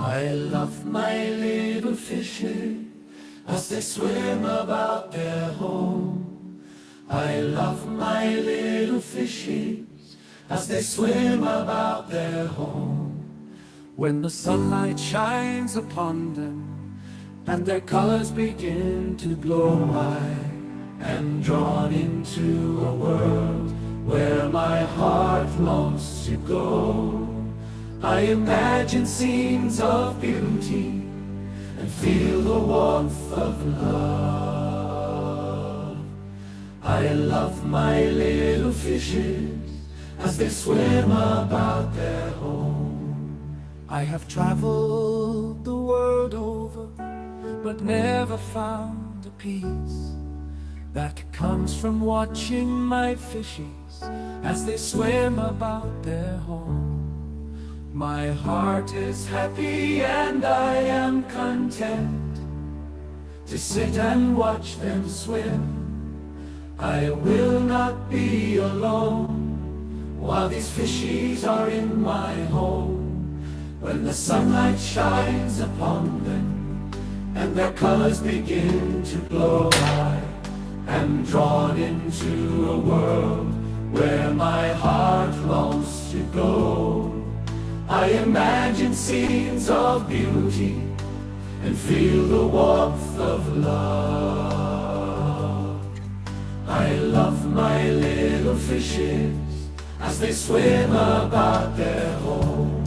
I love my little fishes as they swim about their home. I love my little fishes as they swim about their home. When the sunlight shines upon them and their colors begin to glow, I am drawn into a world where my heart longs to go. I imagine scenes of beauty and feel the warmth of love. I love my little fishes as they swim about their home. I have traveled the world over, but never found a peace that comes from watching my fishes as they swim about their home. My heart is happy and I am content to sit and watch them swim. I will not be alone while these fishies are in my home. When the sunlight shines upon them and their colors begin to glow, I am drawn into a world where my heart longs to go. I imagine scenes of beauty and feel the warmth of love. I love my little fishes as they swim about their home.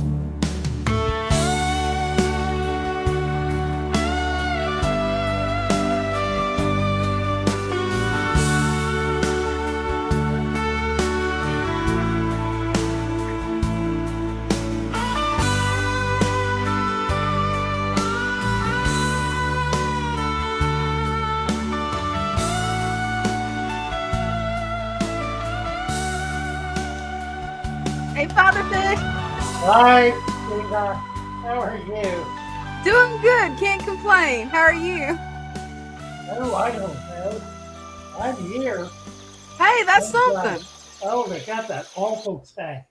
Hey, Father Fish. Hi, Dina. How are you? Doing good. Can't complain. How are you? Oh, I don't know. I'm here. Hey, that's Oh, something. oh, they got that awful tank.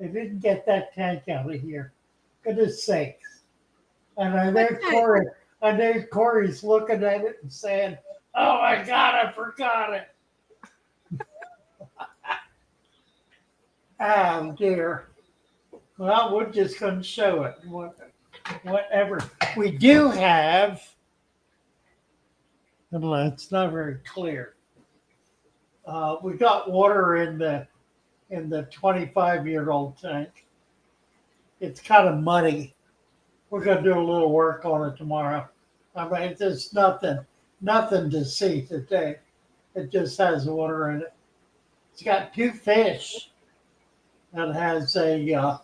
They didn't get that tank out of here. Goodness sakes. And I know Corey's looking at it and saying, oh my God, I forgot it. Oh dear. Well, we're just going to show it. Whatever. We do have, and it's not very clear. We got water in the 25-year-old tank. It's kind of muddy. We're going to do a little work on it tomorrow. I mean, there's nothing to see today. It just has water in it. It's got two fish. It has a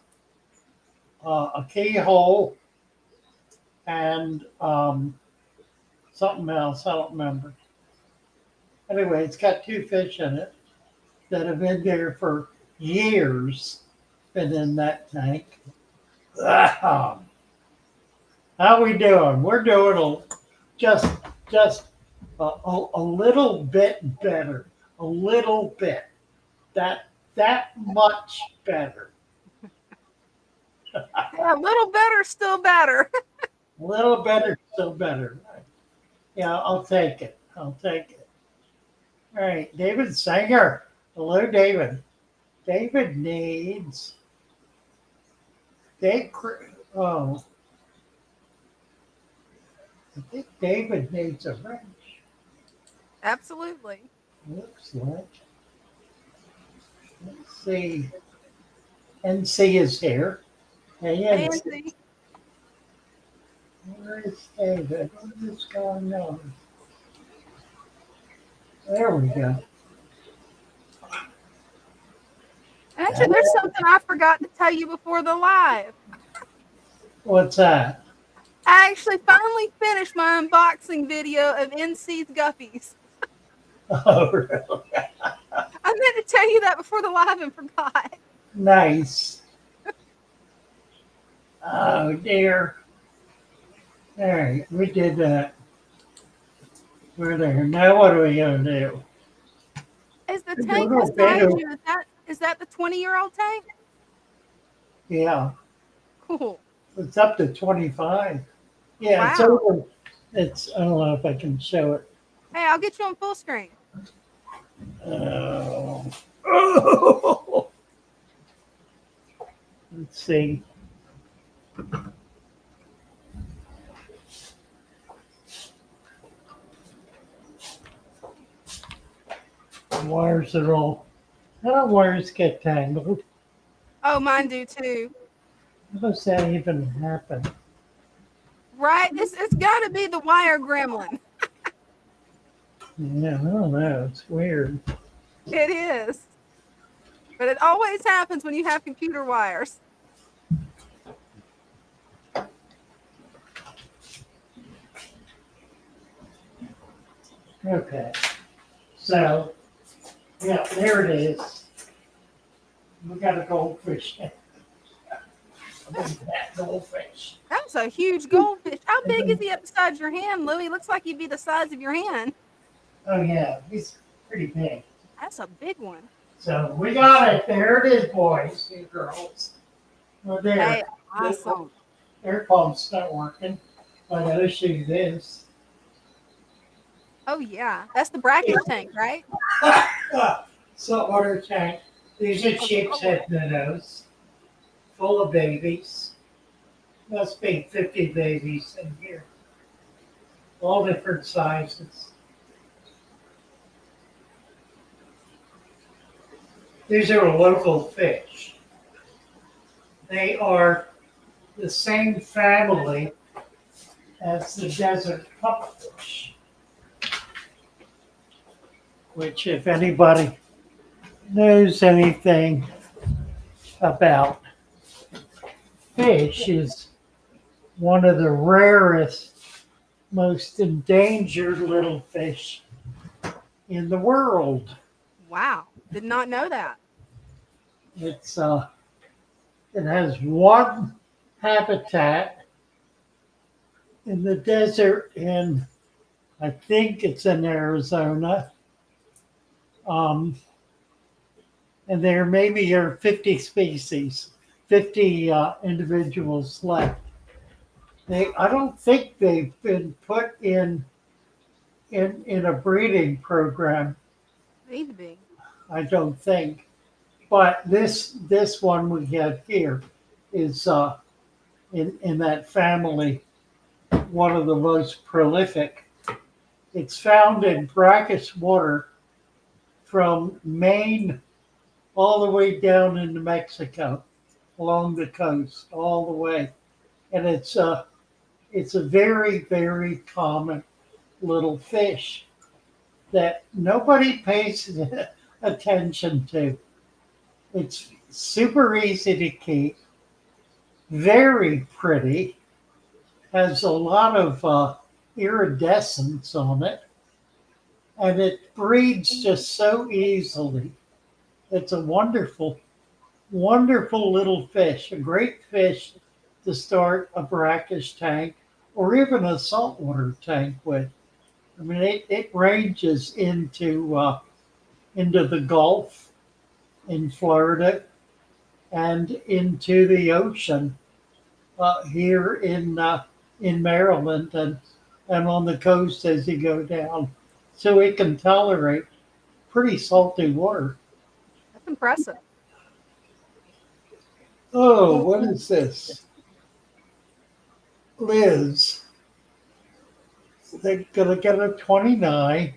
keyhole and something else. I don't remember. Anyway, it's got two fish in it that have been there for years, been in that tank. How we doing? We're doing just a little bit better. A little bit. That much better. Yeah, a little better, still better. A little better, still better. Yeah, I'll take it. I'll take it. All right, David Sanger. Hello, David. David needs. Oh, I think David needs a wrench. Absolutely. Looks like. Let's see. NC is here. Hey, NC. Nancy. Where is David? What is going on? There we go. Actually, there's something I forgot to tell you before the live. What's that? I actually finally finished my unboxing video of NC's Guppies. Oh, really? I meant to tell you that before the live and forgot. Nice. Oh, dear. All right, we did that. We're there. Now what are we going to do? Is the tank beside you, is that the 20-year-old tank? Yeah. Cool. It's up to 25. Yeah, it's Wow. over. It's, I don't know if I can show it. Hey, I'll get you on full screen. Oh. Oh. Let's see. The wires are all. How do wires get tangled? Oh, mine do too. How does that even happen? Right? It's got to be the wire gremlin. Yeah, I don't know. It's weird. It is. But it always happens when you have computer wires. Okay. So, yeah, there it is. We got a goldfish. A big fat goldfish. That's a huge goldfish. How big is he up beside your hand, Louis? Looks like he'd be the size of your hand. Oh, yeah, he's pretty big. That's a big one. So we got it. There it is, boys and girls. Well, there. Hey, awesome. Their pump's not working. I gotta show you this. Oh, yeah. That's the brackish tank, right? Saltwater tank. These are sheep's head minnows, full of babies. Must be 50 babies in here. All different sizes. These are local fish. They are the same family as the desert pufferfish, which if anybody knows anything about fish is one of the rarest, most endangered little fish in the world. Wow. Did not know that. It's it has one habitat in the desert in, I think it's in Arizona. And there maybe are 50 species, 50 individuals left. I don't think they've been put in a breeding program. Need to be. I don't think. But this one we have here is in that family one of the most prolific. It's found in brackish water from Maine all the way down into Mexico, along the coast, all the way. And it's a very, very common little fish that nobody pays attention to. It's super easy to keep, very pretty, has a lot of iridescence on it, and it breeds just so easily. It's a wonderful, wonderful little fish, a great fish to start a brackish tank or even a saltwater tank with. I mean, it ranges into the Gulf in Florida and into the ocean here in Maryland and on the coast as you go down. So it can tolerate pretty salty water. That's impressive. Oh, what is this? Liz, they're gonna get a 29.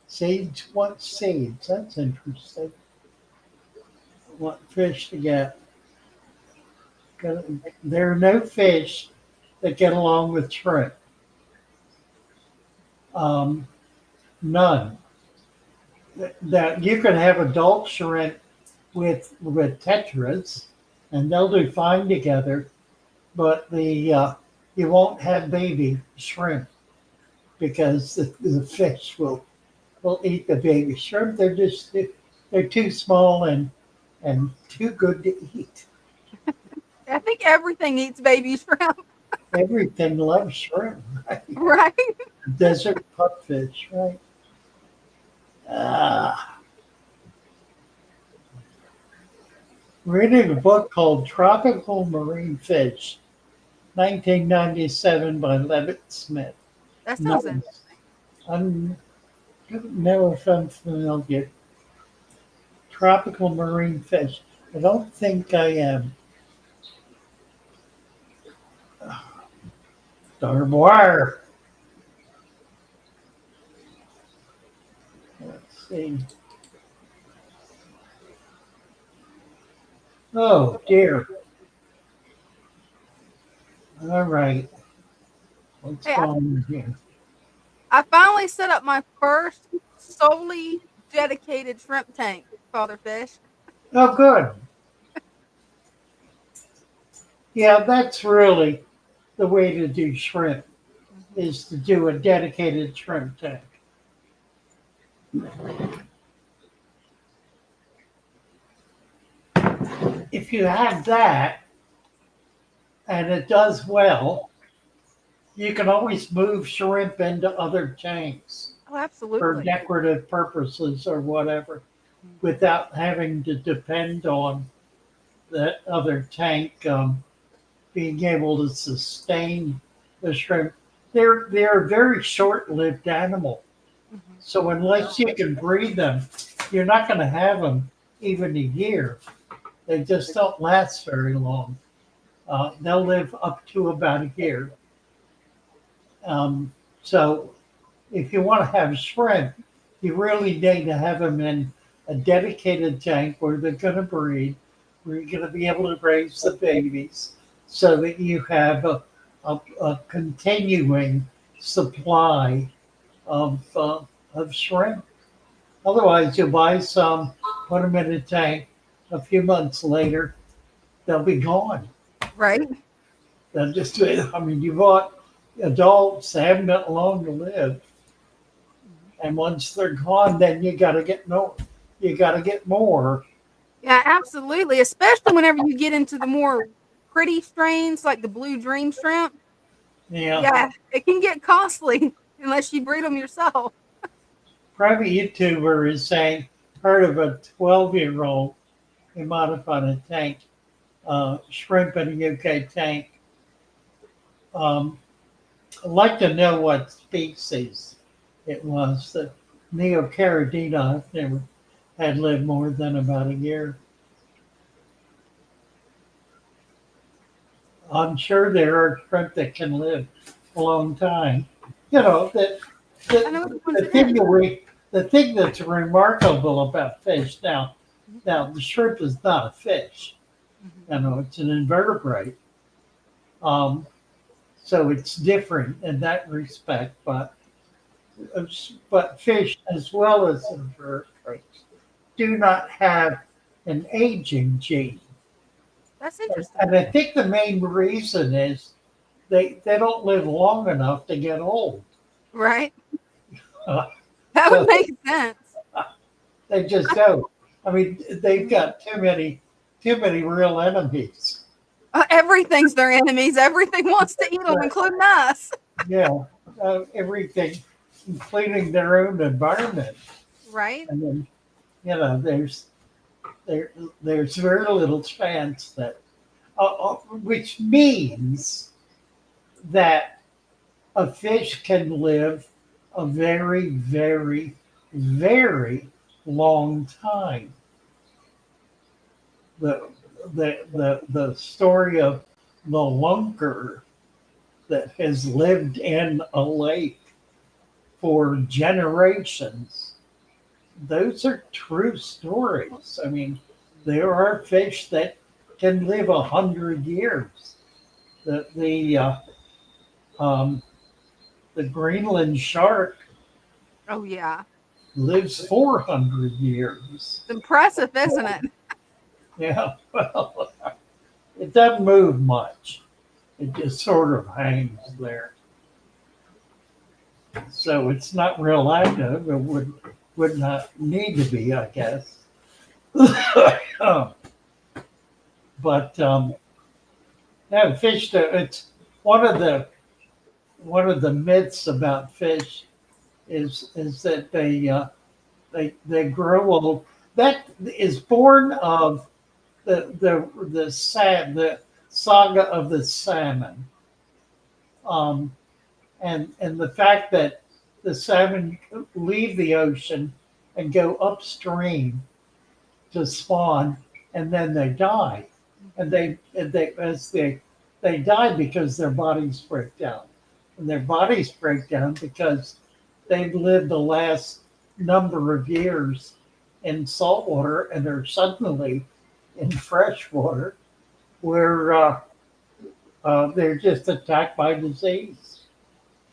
Seeds, what seeds? That's interesting. What fish to get? There are no fish that get along with shrimp. None. That you can have adult shrimp with tetras, and they'll do fine together. But you won't have baby shrimp because the fish will eat the baby shrimp. They're too small and too good to eat. I think everything eats baby shrimp. Everything loves shrimp, right? Right? Desert pupfish, right? reading a book called Tropical Marine Fish, 1997 by Levitt Smith. That sounds No, interesting. I'm never familiar. Tropical marine fish. I don't think I am. Darn wire. Let's see. Oh dear. All right. What's Hey, going on here? I finally set up my first solely dedicated shrimp tank, Father Fish. Oh, good. Yeah, that's really the way to do shrimp Mhm. is to do a dedicated shrimp tank. If you have that and it does well, you can always move shrimp into other tanks Oh, for absolutely. decorative purposes or whatever Mhm. without having to depend on that other tank being able to sustain the shrimp. They're a very short-lived animal. Mhm. So unless you can breed them, you're not going to have them even a year. They just don't last very long. They'll live up to about a year. So if you want to have shrimp, you really need to have them in a dedicated tank where they're going to breed, where you're going to be able to raise the babies, so that you have a continuing supply of shrimp. Otherwise, you buy some, put them in a tank. A few months later, they'll be gone. Right? They'll just, I mean, you bought adults, they haven't got long to live. Mhm. And once they're gone, then you got to get more. You got to get more. Yeah, absolutely. Especially whenever you get into the more pretty strains like the blue dream shrimp. Yeah. Yeah, it can get costly unless you breed them yourself. Private YouTuber is saying, heard of a 12-year-old who modified a tank, shrimp in a UK tank. Um, I'd like to know what species it was. The Neocaridina, I've never had lived more than about a year. I'm sure there are shrimp that can live a long time. You know, I know the, which ones the it thing is. that the thing that's remarkable about fish Mhm. now the shrimp is not a fish. Mhm. You know, it's an invertebrate. Um, so it's different in that respect, but fish as well as invertebrates do not have an aging gene. That's interesting. And I think the main reason is they don't live long enough to get old. Right? Uh, That would so make sense. they just don't. I mean, they've Mhm. got too many real enemies. Everything's their enemies. Everything wants to eat them, including us. Yeah, everything, including their own environment. Right? And then, you know, there there's very little chance that, which means that a fish can live a very, very, very long time. The the story of the lunker that has lived in a lake for generations. Those are true stories. I mean, there are fish that can live 100 years. The um, the Greenland shark Oh, yeah. lives 400 years. It's impressive, isn't it? Yeah, well, it doesn't move much. It just sort of hangs there. So it's not real active. It would not need to be, I guess. But yeah, fish. It's one of the one of the myths about fish is that they grow old. That is born of the saga of the salmon, um, and the fact that the salmon leave the ocean and go upstream to spawn, and then they die, and they die because their bodies break down, and their bodies break down because they've lived the last number of years in salt water and are suddenly in fresh water where they're just attacked by disease,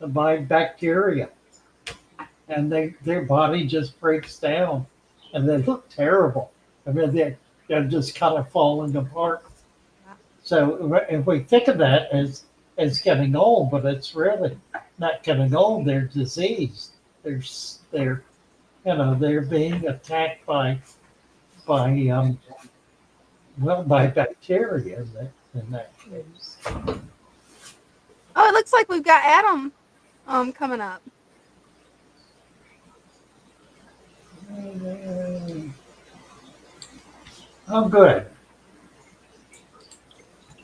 by bacteria, and their body just breaks down, and they look terrible. I mean, they're just kind of falling apart. So if we think of that as getting old, but it's really not getting old. They're diseased. They're they're being attacked by by bacteria in that case. Oh, it looks like we've got Adam coming up. Oh, good.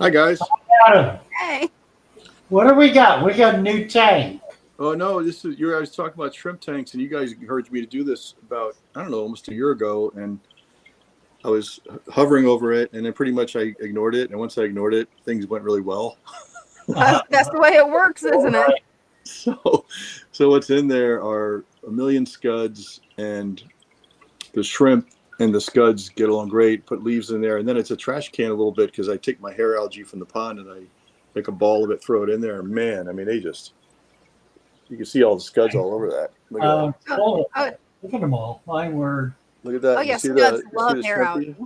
Hi guys. Adam, Hey. what do we got? We got a new tank. Oh no, this is you. I was talking about shrimp tanks, and you guys encouraged me to do this about I don't know almost a year ago, and I was hovering over it, and then pretty much I ignored it. And once I ignored it, things went really well. That's the way it works, isn't it? So what's in there are a million scuds, and the shrimp and the scuds get along great. Put leaves in there, and then it's a trash can a little bit because I take my hair algae from the pond and I make a ball of it, throw it in there. Man, I mean, you can see all the scuds all over that. Look at that. Look at them all. My word. Look at that. Oh, You yeah, see scuds the love hair shrimpy? algae.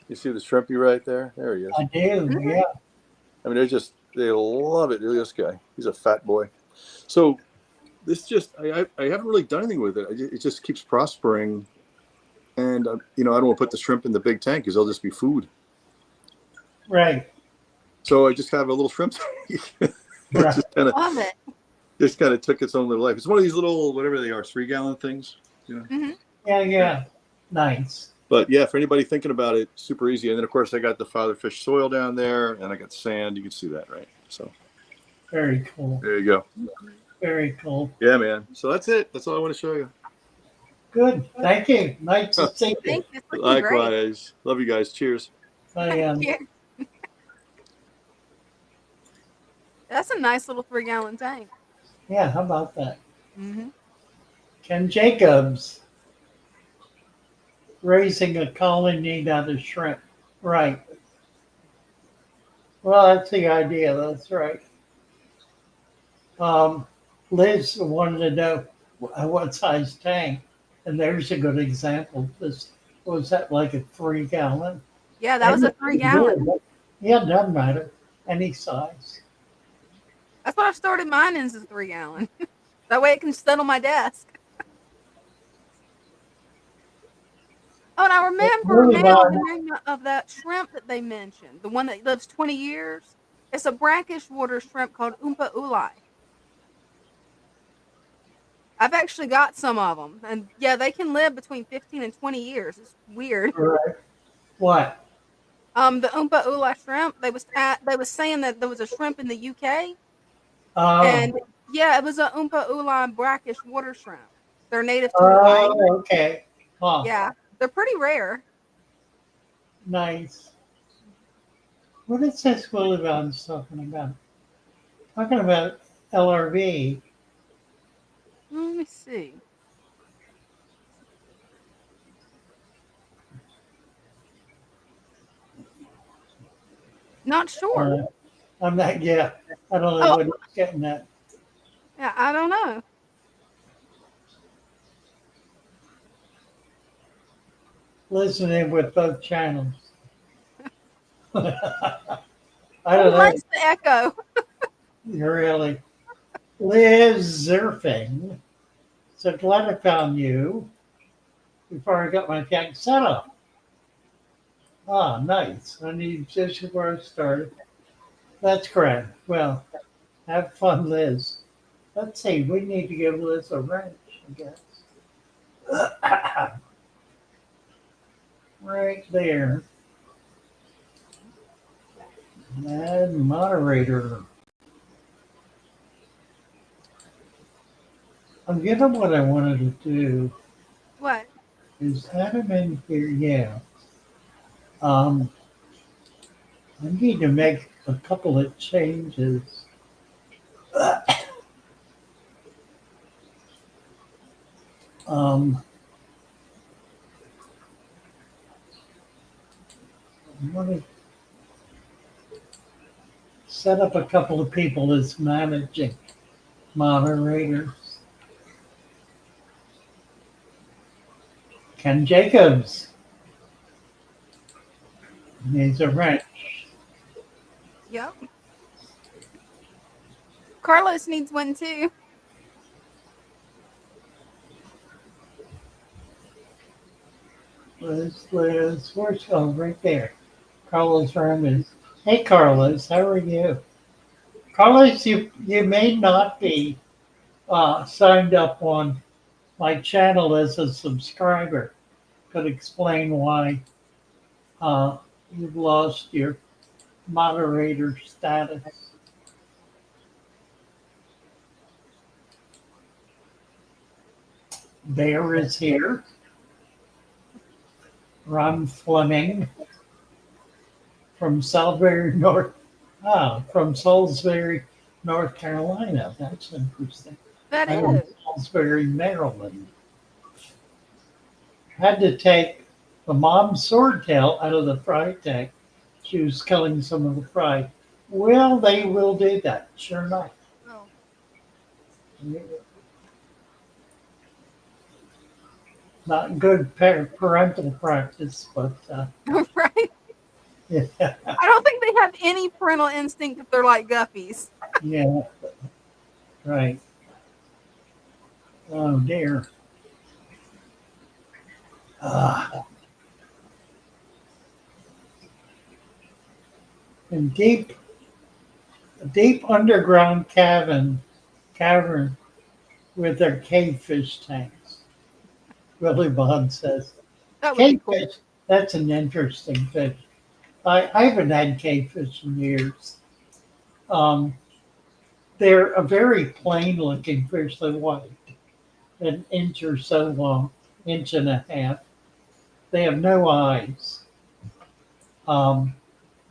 You see the shrimpy right there? There he is. I do. Yeah. I mean, they love it. Look at this guy. He's a fat boy. So this I haven't really done anything with it. It just keeps prospering. And, I don't want to put the shrimp in the big tank because they'll just be food. Right. So I just have a little shrimp tank. Right. Love it. Just kind of took its own little life. It's one of these little, whatever they are, 3-gallon things. Mm-hmm. Yeah. Nice. But yeah, for anybody thinking about it, super easy. And then of course I got the Father Fish soil down there, and I got sand. You can see that, right? So Very cool. there you go. Very cool. Yeah, man. So that's it. That's all I want to show you. Good. Thank you. Nice to see you. Thank you. It's looking great. Likewise. Love you guys. Cheers. I, Yeah. That's a nice little 3-gallon tank. yeah, how about that? Mm-hmm. Ken Jacobs raising a colony out of shrimp. Right. Well, that's the idea. That's right. Liz wanted to know what size tank, and there's a good example. This was that like a 3-gallon? Yeah, that was a 3-gallon. Yeah, it doesn't matter. Any size. That's what I started mine in, is a 3-gallon. That way it can sit on my desk. Oh, and I remember now the name of that shrimp that they mentioned, the one that lives 20 years. It's a brackish water shrimp called Oompa Uli. I've actually got some of them, and yeah, they can live between 15 and 20 years. It's weird. Right. What? The Oompa Uli shrimp. They was saying that there was a shrimp in the UK, Oh, and yeah, it was a Oompa Uli brackish water shrimp. They're native to Hawaii. Okay. Huh. Yeah, they're pretty rare. Nice. What is this Willie Brown's talking about? Talking about LRV. Let me see. Not sure. I'm not, yeah. I don't know what he's getting at. Yeah, I don't know. Listening with both channels. I Who don't know. likes the echo? You're really. Liz Zerfing. So glad I found you before I got my tank set up. Ah, nice. I need just where I started. That's correct. Well, have fun, Liz. Let's see. We need to give Liz a wrench, I guess. Right there. Add moderator. I'm getting what I wanted to do What? is add him in here. Yeah. Um, I need to make a couple of changes. Um, I'm going to set up a couple of people as managing moderators. Ken Jacobs needs a wrench. Yep. Carlos needs one too. Liz, where's right there? Carlos Ramirez. Hey, Carlos, how are you? Carlos, you may not be signed up on my channel as a subscriber. Could explain why you've lost your moderator status. Bear is here. Ron Fleming from Salisbury, from Salisbury, North Carolina. That's interesting. That I'm in is. Salisbury, Maryland. Had to take the mom's swordtail out of the fry tank. She was killing some of the fry. Well, they will do that. Sure enough. Oh. Not good parental practice, but Right. yeah, I don't think they have any parental instinct if they're like guppies. yeah, right. Oh dear. Uh, and deep underground cavern with their cavefish tanks. Willie Bond says, That would be cool. cavefish, that's an interesting fish. I haven't had cavefish in years. Um, they're a very plain looking fish. They're white, an inch or so long, inch and a half. They have no eyes. Um,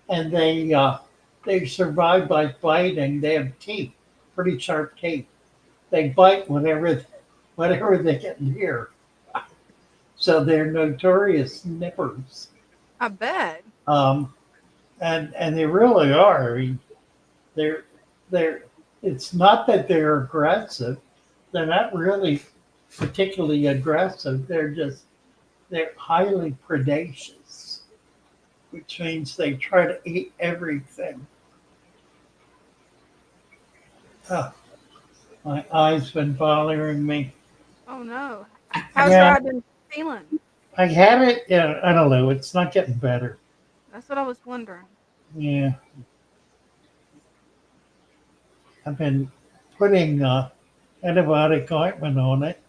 and they survive by biting. They have teeth, pretty sharp teeth. They bite whatever they get near. So they're notorious nippers. I bet. Um, and they really are. I mean, they're they're. It's not that they're aggressive. They're not really particularly aggressive. They're highly predacious, which means they try to eat everything. Oh, my eye's been bothering me. Oh no. How's your Yeah, eye been feeling? I had it. Yeah, I don't know. It's not getting better. That's what I was wondering. Yeah, I've been putting antibiotic ointment on it.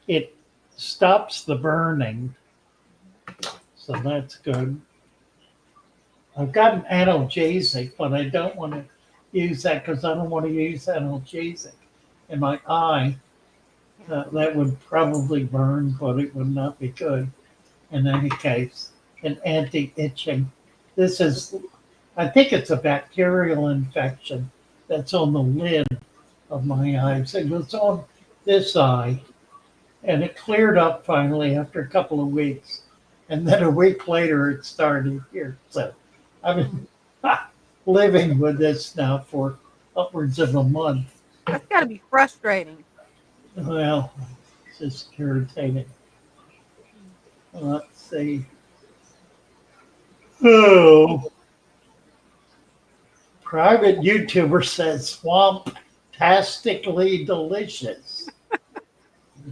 It stops the burning, so that's good. I've got an analgesic, but I don't want to use that because I don't want to use analgesic in my eye. That would probably burn, but it would not be good in any case. An anti-itching. This is, I think it's a bacterial infection that's on the lid of my eyes. It was on this eye, and it cleared up finally after a couple of weeks. And then a week later, it started here. So I've been living with this now for upwards of a month. That's got to be frustrating. Well, it's just irritating. Let's see. Oh, private YouTuber says swamp-tastically delicious.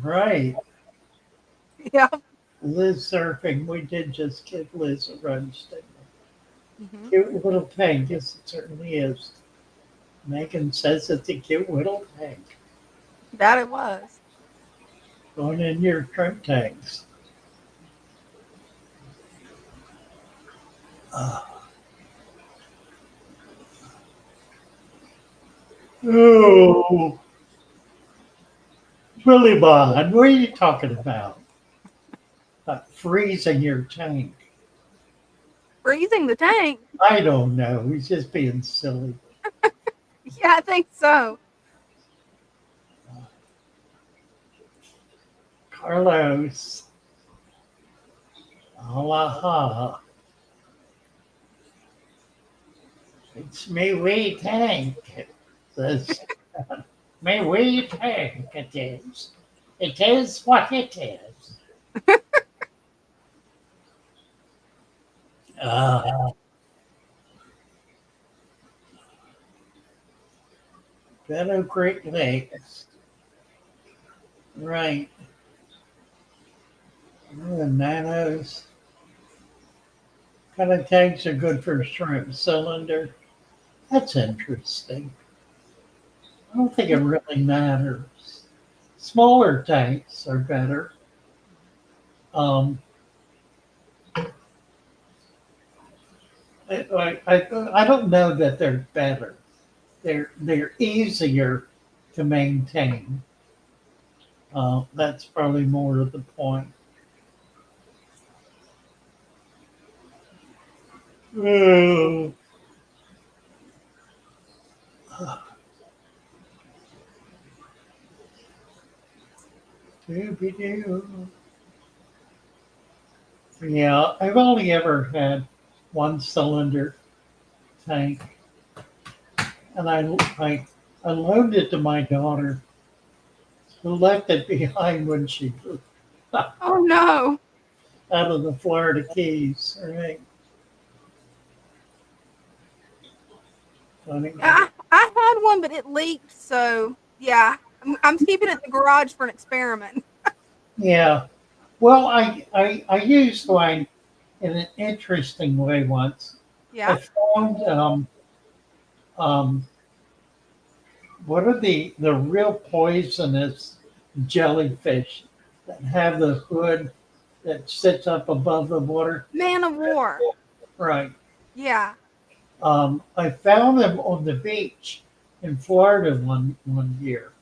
Right. Yeah. Liz surfing. We did just give Liz a run, didn't we? Hmm. Cute little tank. Yes, it certainly is. Megan says it's a cute little tank. That it was. Going in your shrimp tanks. Oh, Billy Bond, what are you talking about? Freezing your tank. Freezing the tank. I don't know. He's just being silly. Yeah, I think so. Carlos. Aloha. It's me wee tank. Says, me wee tank it is. It is what it is. Uh, Meadow Great Lakes. Right. The nanos. Kind of tanks are good for shrimp cylinder. That's interesting. I don't think it really matters. Smaller tanks are better. Um, I don't know that they're better. They're easier to maintain. That's probably more of the point. Oh, doo-be-doo. Yeah, I've only ever had one cylinder tank, and I loaned it to my daughter, who left it behind when she moved Oh no. out of the Florida Keys. Right? Funny. I had one, but it leaked. So yeah, I'm keeping it in the garage for an experiment. Yeah. Well, I used one in an interesting way once. I Yeah. found um, what are the real poisonous jellyfish that have the hood that sits up above the water? Man of war. Right. Yeah. I found them on the beach in Florida one year.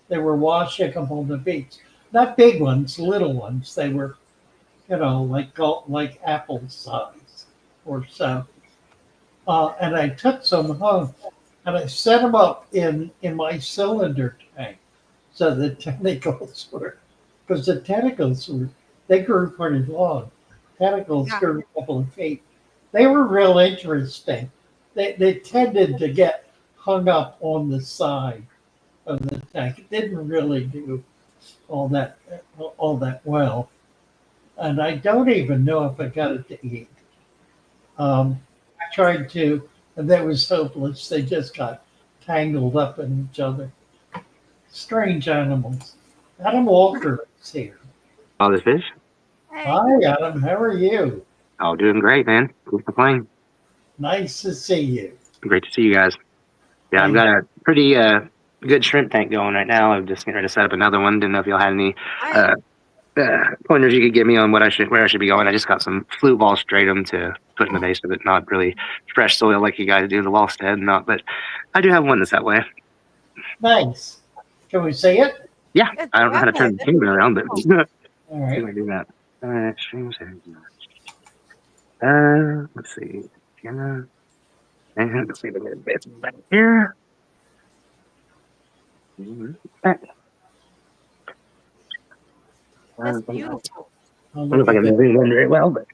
They were washing up on the beach. Not big ones, little ones. They were, like apple size or so. And I took some home and I set them up in my cylinder tank. So the tentacles were, because the tentacles were, they grew pretty long. Tentacles Yeah. grew a couple of feet. They were real interesting. They tended to get hung up on the side of the tank. It didn't really do all that all that well. And I don't even know if I got it to eat. I tried to, and that was hopeless. They just got tangled up in each other. Strange animals. Adam Walker is here. Father Fish. Hey. Hi, Adam. How are you? Oh, doing great, man. Can't complain. Nice to see you. Great to see you guys. Yeah, I've And got a pretty good shrimp tank going right now. I'm just getting ready to set up another one. Didn't know if y'all had any Nice. uh, pointers you could give me on where I should be going. I just got some flute ball stratum to put in the base of it. Not really fresh soil like you guys do the Wallstead, not, but I do have one that's that way. nice. Can we see it? Yeah, Good. I don't know how to Okay. turn the camera around, but Cool. see if All I right. can do that. Stream settings. Let's see. Camera. And let's see if I can get a bit back here. Back. That's I don't beautiful. Oh, know look if I at can that. zoom in very well, but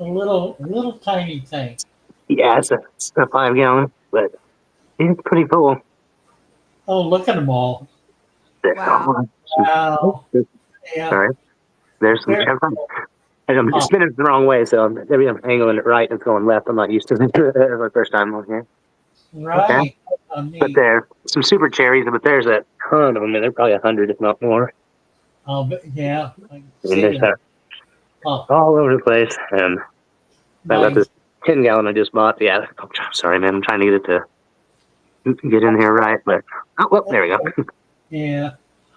A little tiny tank. yeah, it's a 5 gallon, but it's pretty full. Oh, look at them all. Wow. Wow. Yeah. Sorry, there's some They're, chevron. And I'm oh, spinning it the wrong way, so maybe I'm angling it right and it's going left. I'm not used to it. It's my first time on here. Okay, right. but Neat. there some super cherries, but there's a ton of them, and they're probably 100, if not more. Oh, but yeah. I can And see there's that. Oh, all over the place. And I've got nice. this 10 gallon I just bought. Yeah, I'm sorry, man. I'm trying to get it to get in here right, but oh, well, there we go. Yeah.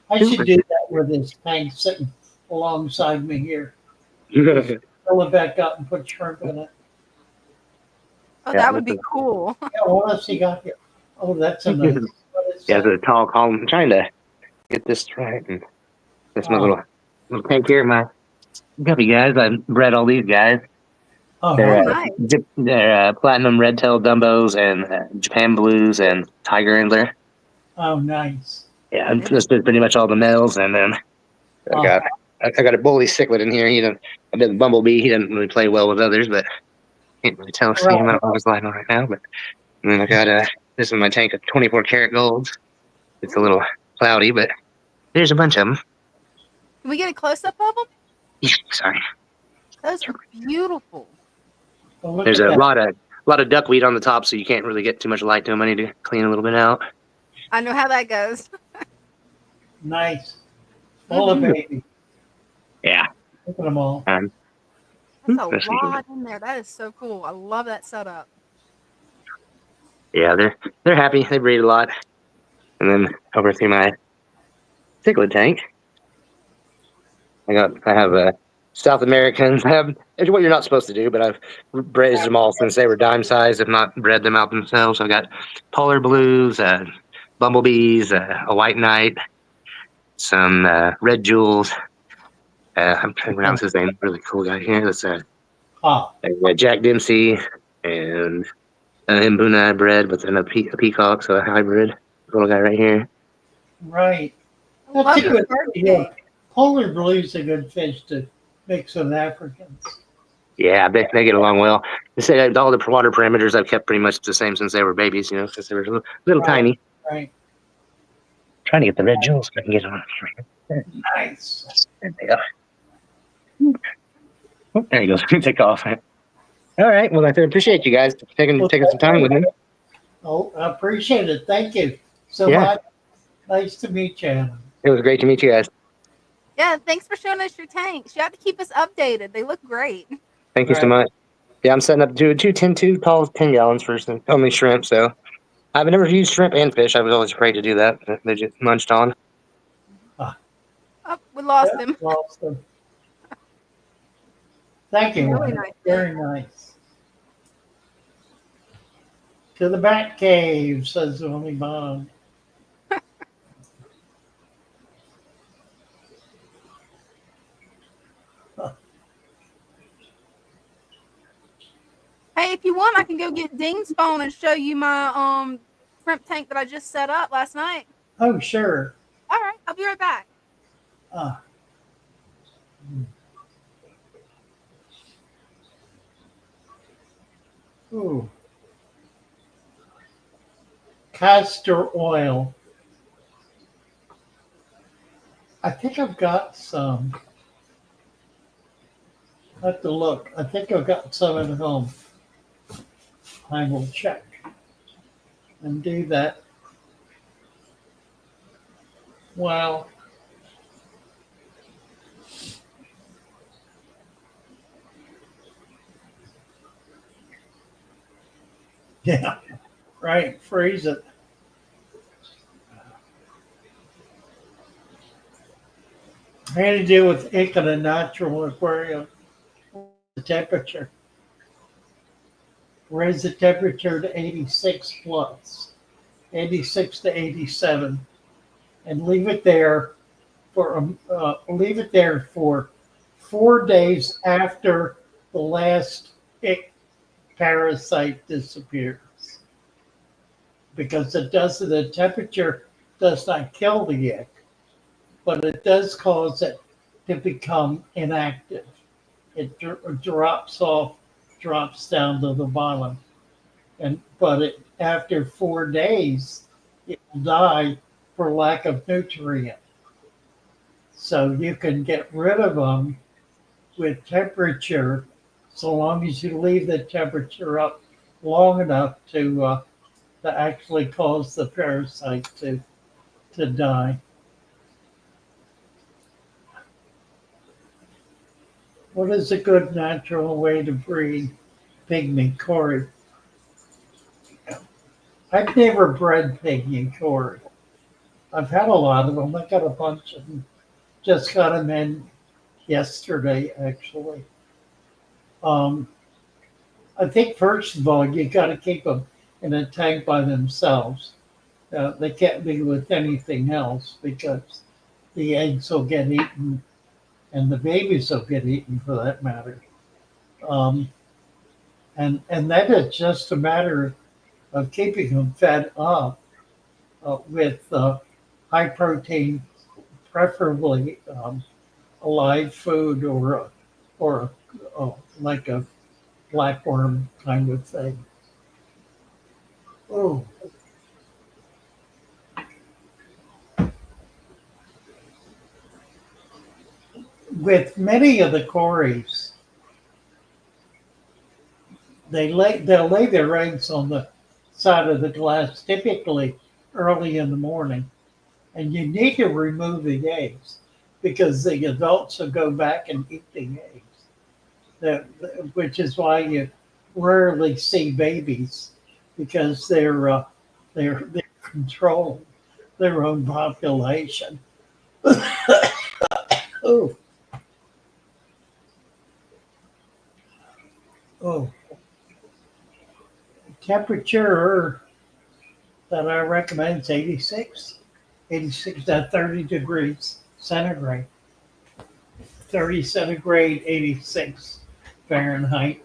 I should do that with this tank sitting alongside me here. Just fill it back up and put shrimp in it. Oh, Yeah, that would be cool. Yeah, what else you got here? Oh, that's a nice. What is Yeah, the tall column. I'm trying to get this right. And this my little tank here. My guppy guys. I bred all these guys. Oh, Oh, They're nice. they're platinum red-tailed Dumbos and Japan Blues and Tiger Angler. oh, nice. Yeah, this is pretty much all the males, and then I got a bully cichlid in here. A bit of Bumblebee. He doesn't really play well with others, but can't really tell. See him. I don't know if he's live on right now, but and then I got this is my tank of 24 karat golds. It's a little cloudy, but there's a bunch of them. Can we get a close up of them? Yeah, sorry. Those are beautiful. Well, look There's at a that. lot of duckweed on the top, so you can't really get too much light to them. I need to clean a little bit out. I know how that goes. Nice. Full of baby. Yeah. Look at them all. That's a Let's see. lot in there. That is so cool. I love that setup. Yeah, they're happy. They breed a lot. And then over through my cichlid tank, I have South Americans. It's what you're not supposed to do, but I've raised them all since they were dime size, if not bred them out themselves. I've got polar blues, bumblebees, a white knight, some red jewels. I'm trying to pronounce his name. Really cool guy here. That's Jack Dempsey and Mbuna I bred, but then a peacock, so a hybrid little guy right here. Right. I love your birthday. Polar blue's a good fish to mix with Africans. Yeah, they get along well. They say all the water parameters I've kept pretty much the same since they were babies, since they were little tiny. Right. Trying to get the red jewels so I can get on. Nice. There they go. Oh, there he goes. Take off. All right. Well, I appreciate you guys taking some time with me. Oh, I appreciate it. Thank you so Yeah. much. Nice to meet you, Adam. It was great to meet you guys. Yeah, thanks for showing us your tanks. You have to keep us updated. They look great. Thank you so much. Yeah, I'm setting up two 10 gallons for only shrimp. So I've never used shrimp and fish. I was always afraid to do that. They just munched on. Oh, we lost him. Lost them. Thank you. Really nice. Very nice. To the Bat Cave, says Willie Bond. Hey, if you want, I can go get Dean's phone and show you my shrimp tank that I just set up last night. Oh, sure. All right, I'll be right back. Ooh. Castor oil. I think I've got some. I have to look. I think I've got some at home. I will check and do that. Well, yeah, right. Freeze it. I had to deal with ink in a natural aquarium. The temperature. Raise the temperature to 86 plus, 86 to 87, and leave it there for 4 days after the last ick parasite disappears, because the temperature does not kill the ick, but it does cause it to become inactive. It drops down to the bottom, but after 4 days, it will die for lack of nutrient. So you can get rid of them with temperature, so long as you leave the temperature up long enough to actually cause the parasite to die. What is a good natural way to breed pygmy Cory? I've never bred pygmy Cory. I've had a lot of them. I got a bunch of them. Just got them in yesterday, actually. I think first of all, you got to keep them in a tank by themselves. They can't be with anything else because the eggs will get eaten and the babies will get eaten for that matter. Um, and that is just a matter of keeping them fed up with high protein, preferably a live food or like a blackworm kind of thing. Oh, with many of the cories, they'll lay their eggs on the side of the glass, typically early in the morning, and you need to remove the eggs because the adults will go back and eat the eggs. Which is why you rarely see babies because they're controlling their own population. Oh, oh, temperature that I recommend is 86 to 30 degrees centigrade, 30 centigrade, 86 Fahrenheit,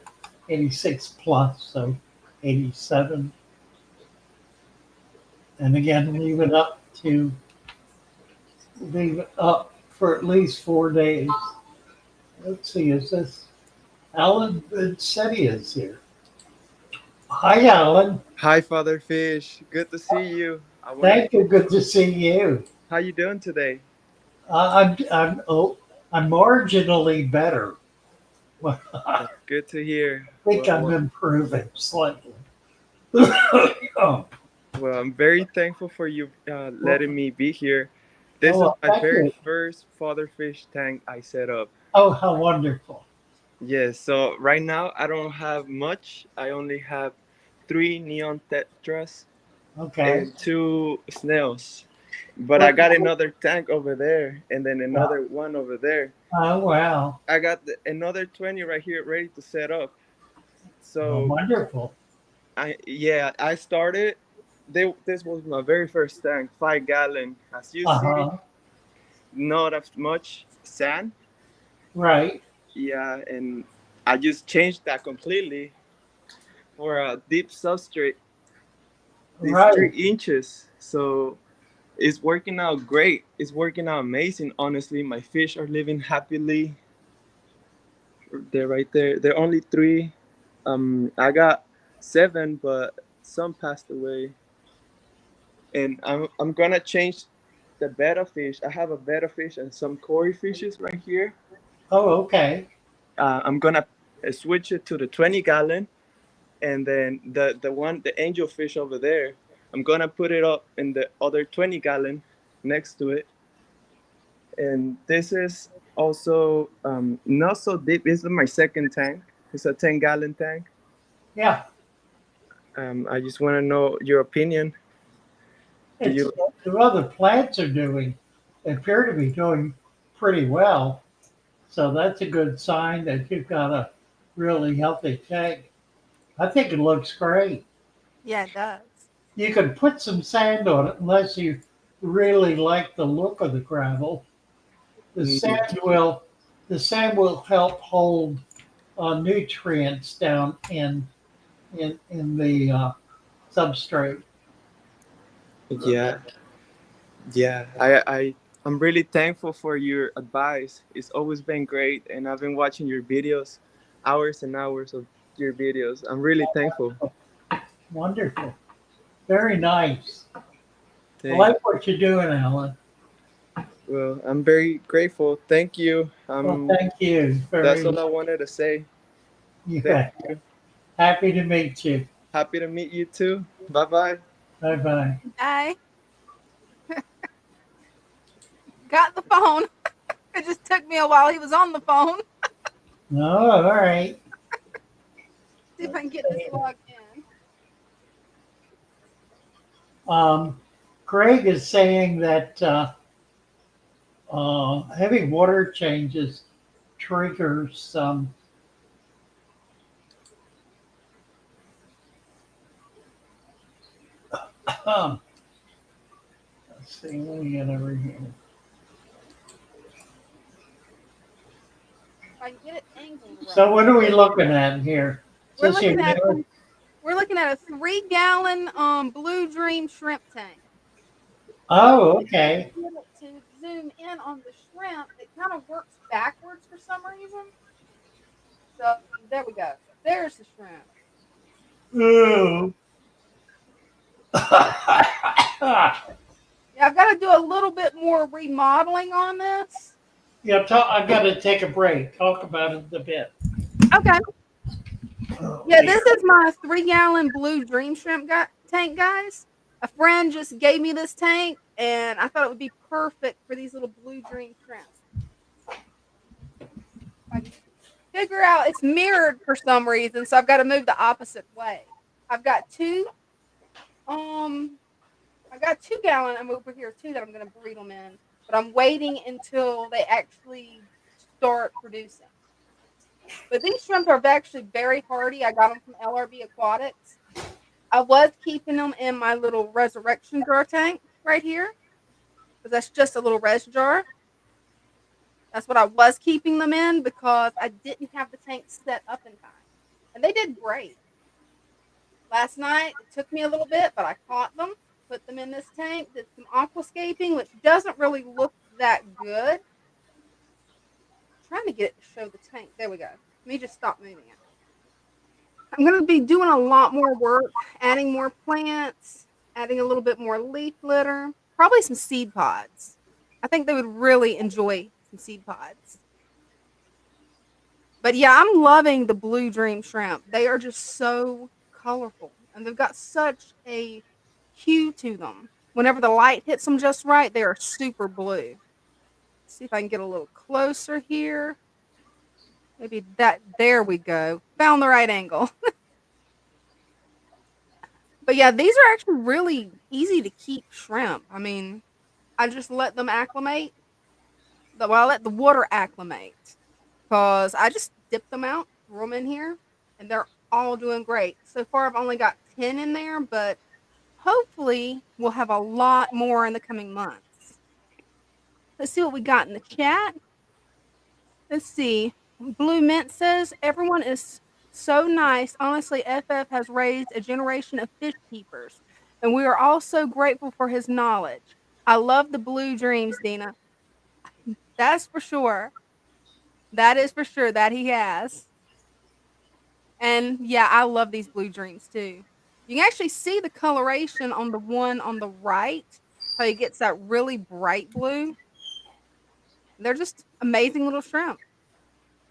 86 plus, so 87. And again, leave it up for at least 4 days. Let's see, is this Alan Setti is here? Hi, Alan. Hi, Father Fish. Good to see you. I wanted. Thank you. Good to see you. How you doing today? I'm marginally better. Well, I That's good to hear. think I'm improving slightly. Oh, I'm very thankful for you well, letting me be here. oh, This is well, my thank very you. first Father Fish tank I set up. Oh, how wonderful. Yes, so right now I don't have much. I only have three neon tetras Okay. and two snails. But I What? got another tank over there and then Uh, another one over there. oh, wow. I got another 20 right here ready to set up. Well, So wonderful. I started. This was my very first tank, 5 gallon. As you Uh see, huh. not as much sand. Right. Yeah, and I just changed that completely for a deep substrate. It's Right. 3 inches, so it's working out great. It's working out amazing. Honestly, my fish are living happily. They're right there. They're only three. I got seven, but some passed away. And I'm gonna change the betta fish. I have a betta fish and some koi fishes right here. Oh, okay. I'm gonna switch it to the 20 gallon, and then the angel fish over there. I'm gonna put it up in the other 20 gallon next to it. And this is also not so deep. This is my second tank. It's a 10 gallon tank. Yeah. I just want to know your opinion. Do It's you? the other plants are doing appear to be doing pretty well. So that's a good sign that you've got a really healthy tank. I think it looks great. Yeah, it does. You can put some sand on it unless you really like the look of the gravel. The Mm, sand will the sand will help hold nutrients down in the substrate. yeah, yeah. I'm really thankful for your advice. It's always been great, and I've been watching your videos, hours and hours of your videos. I'm really thankful. Wonderful. Very nice. I Thank. like what you're doing, Alan. Well, I'm very grateful. Thank you. Well, thank you That's very all much. I wanted to say. Thank Yeah. you. Happy to meet you. Happy to meet you too. Bye bye. Bye bye. I got the phone. It just took me a while. He was on the phone. Oh, all right. See if I can get this logged in. Um, Craig is saying that heavy water changes triggers See, let me get over here. If I can get it angled So right. what are we looking at here? We're Is this your looking at new? we're looking at a 3-gallon Blue Dream shrimp tank. Oh, Hopefully I okay. can get it to zoom in on the shrimp. It kind of works backwards for some reason. So there we go. There's the shrimp. Ooh. Yeah, I've got to do a little bit more remodeling on this. Yeah, I got to take a break. Talk about it a bit. Okay. Oh, Yeah, dear. this is my 3-gallon Blue Dream shrimp tank, guys. A friend just gave me this tank, and I thought it would be perfect for these little Blue Dream shrimp. I can figure out it's mirrored for some reason, so I've got to move the opposite way. I've got two. Um, I got 2-gallon. I'm over here too that I'm going to breed them in, but I'm waiting until they actually start producing. But these shrimp are actually very hardy. I got them from LRB Aquatics. I was keeping them in my little resurrection jar tank right here because that's just a little res jar. That's what I was keeping them in because I didn't have the tank set up in time. And they did great. Last night, it took me a little bit, but I caught them, put them in this tank, did some aquascaping, which doesn't really look that good. I'm trying to get it to show the tank. There we go. Let me just stop moving it. I'm going to be doing a lot more work, adding more plants, adding a little bit more leaf litter, probably some seed pods. I think they would really enjoy some seed pods. But yeah, I'm loving the Blue Dream shrimp. They are just so colorful and they've got such a hue to them. Whenever the light hits them just right, they are super blue. Let's see if I can get a little closer here. Maybe that, there we go. Found the right angle. But yeah, these are actually really easy to keep shrimp. I mean, I just let them acclimate. Well, I let the water acclimate because I just dip them out, throw them in here, and they're all doing great. So far, I've only got 10 in there, but hopefully, we'll have a lot more in the coming months. Let's see what we got in the chat. Let's see. Blue Mint says, everyone is so nice. Honestly, FF has raised a generation of fish keepers, and we are all so grateful for his knowledge. I love the blue dreams, Dina. That's for sure. That is for sure that he has. And yeah, I love these blue dreams too. You can actually see the coloration on the one on the right, how he gets that really bright blue. They're just amazing little shrimp.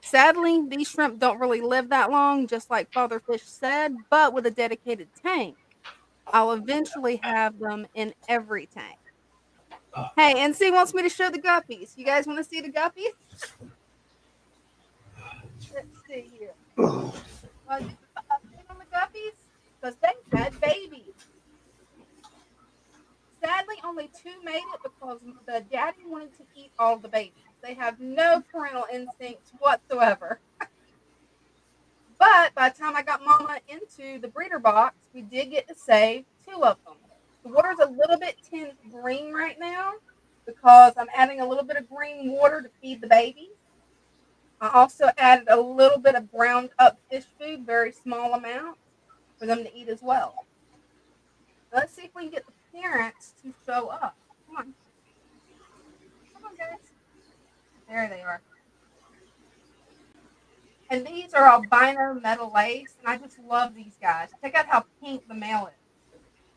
Sadly, these shrimp don't really live that long, just like Father Fish said, but with a dedicated tank, I'll eventually have them in every tank. Hey, NC wants me to show the guppies. You guys want to see the guppies? Let's see here. Want to get the update on the guppies? Because they had babies. Sadly, only 2 made it because the daddy wanted to eat all the babies. They have no parental instincts whatsoever. But by the time I got Mama into the breeder box, we did get to save 2 of them. The water's a little bit tinged green right now because I'm adding a little bit of green water to feed the babies. I also added a little bit of ground up fish food, very small amount, for them to eat as well. Let's see if we can get the parents to show up. Come on. Come on, guys. There they are. And these are albino metal lace, and I just love these guys. Check out how pink the male is.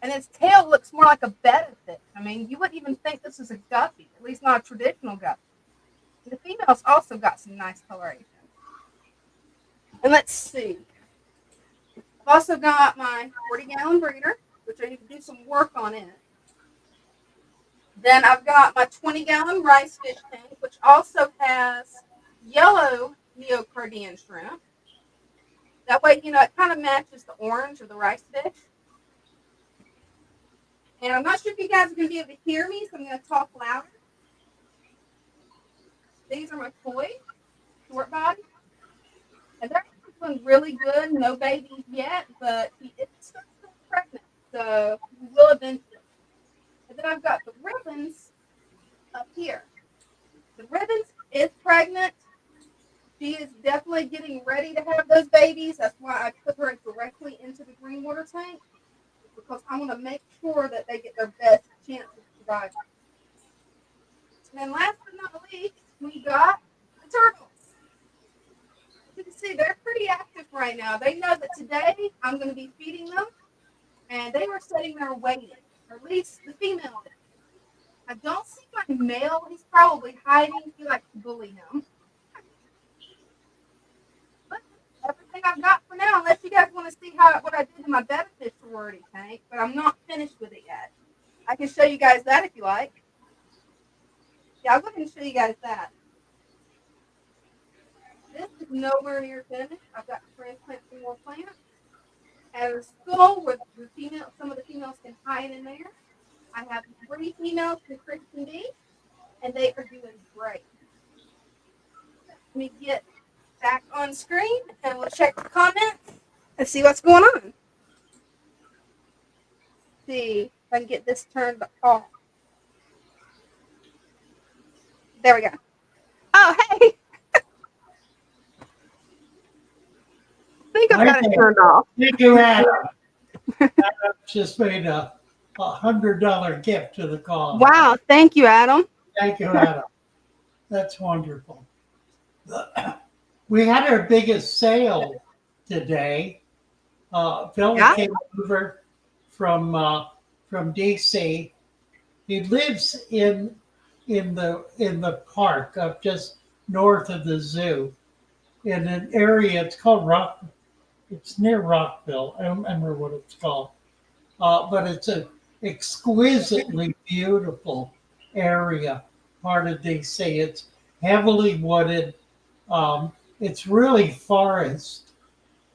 And its tail looks more like a betta fish. I mean, you wouldn't even think this is a guppy, at least not a traditional guppy. And the females also got some nice coloration. And let's see. I've also got my 40-gallon breeder, which I need to do some work on it. Then I've got my 20-gallon rice fish tank, which also has yellow neocardian shrimp. That way, it kind of matches the orange of the rice fish. And I'm not sure if you guys are going to be able to hear me, so I'm going to talk louder. These are my koi, short body. And they're doing really good. No babies yet, but it's still pregnant. So we will eventually. And then I've got the ribbons up here. The ribbons is pregnant. She is definitely getting ready to have those babies. That's why I put her directly into the green water tank, because I want to make sure that they get their best chance of surviving. And then last but not least, we got the turtles. As you can see, they're pretty active right now. They know that today I'm going to be feeding them, and they were sitting there waiting, or at least the female is. I don't see my male. He's probably hiding. He likes to bully him. But that's everything I've got for now, unless you guys want to see what I did to my betta fish sorority tank, but I'm not finished with it yet. I can show you guys that if you like. Yeah, I'll go ahead and show you guys that. This is nowhere near finished. I've got to transplant some more plants. At a school where some of the females can hide in there. I have 3 females in Christian B, and they are doing great. Let me get back on screen, and we'll check the comments and see what's going on. See if I can get this turned off. There we go. Oh, hey! I think I've got it turned off. Thank you, Adam. Adam just made a $100 gift to the cause. Wow, thank you, Adam. Thank you, Adam. That's wonderful. We had our biggest sale today. Phil came over from DC. He lives in the park up just north of the zoo, in an area. It's called Rock. It's near Rockville. I don't remember what it's called, but it's an exquisitely beautiful area, part of DC. It's heavily wooded. It's really forest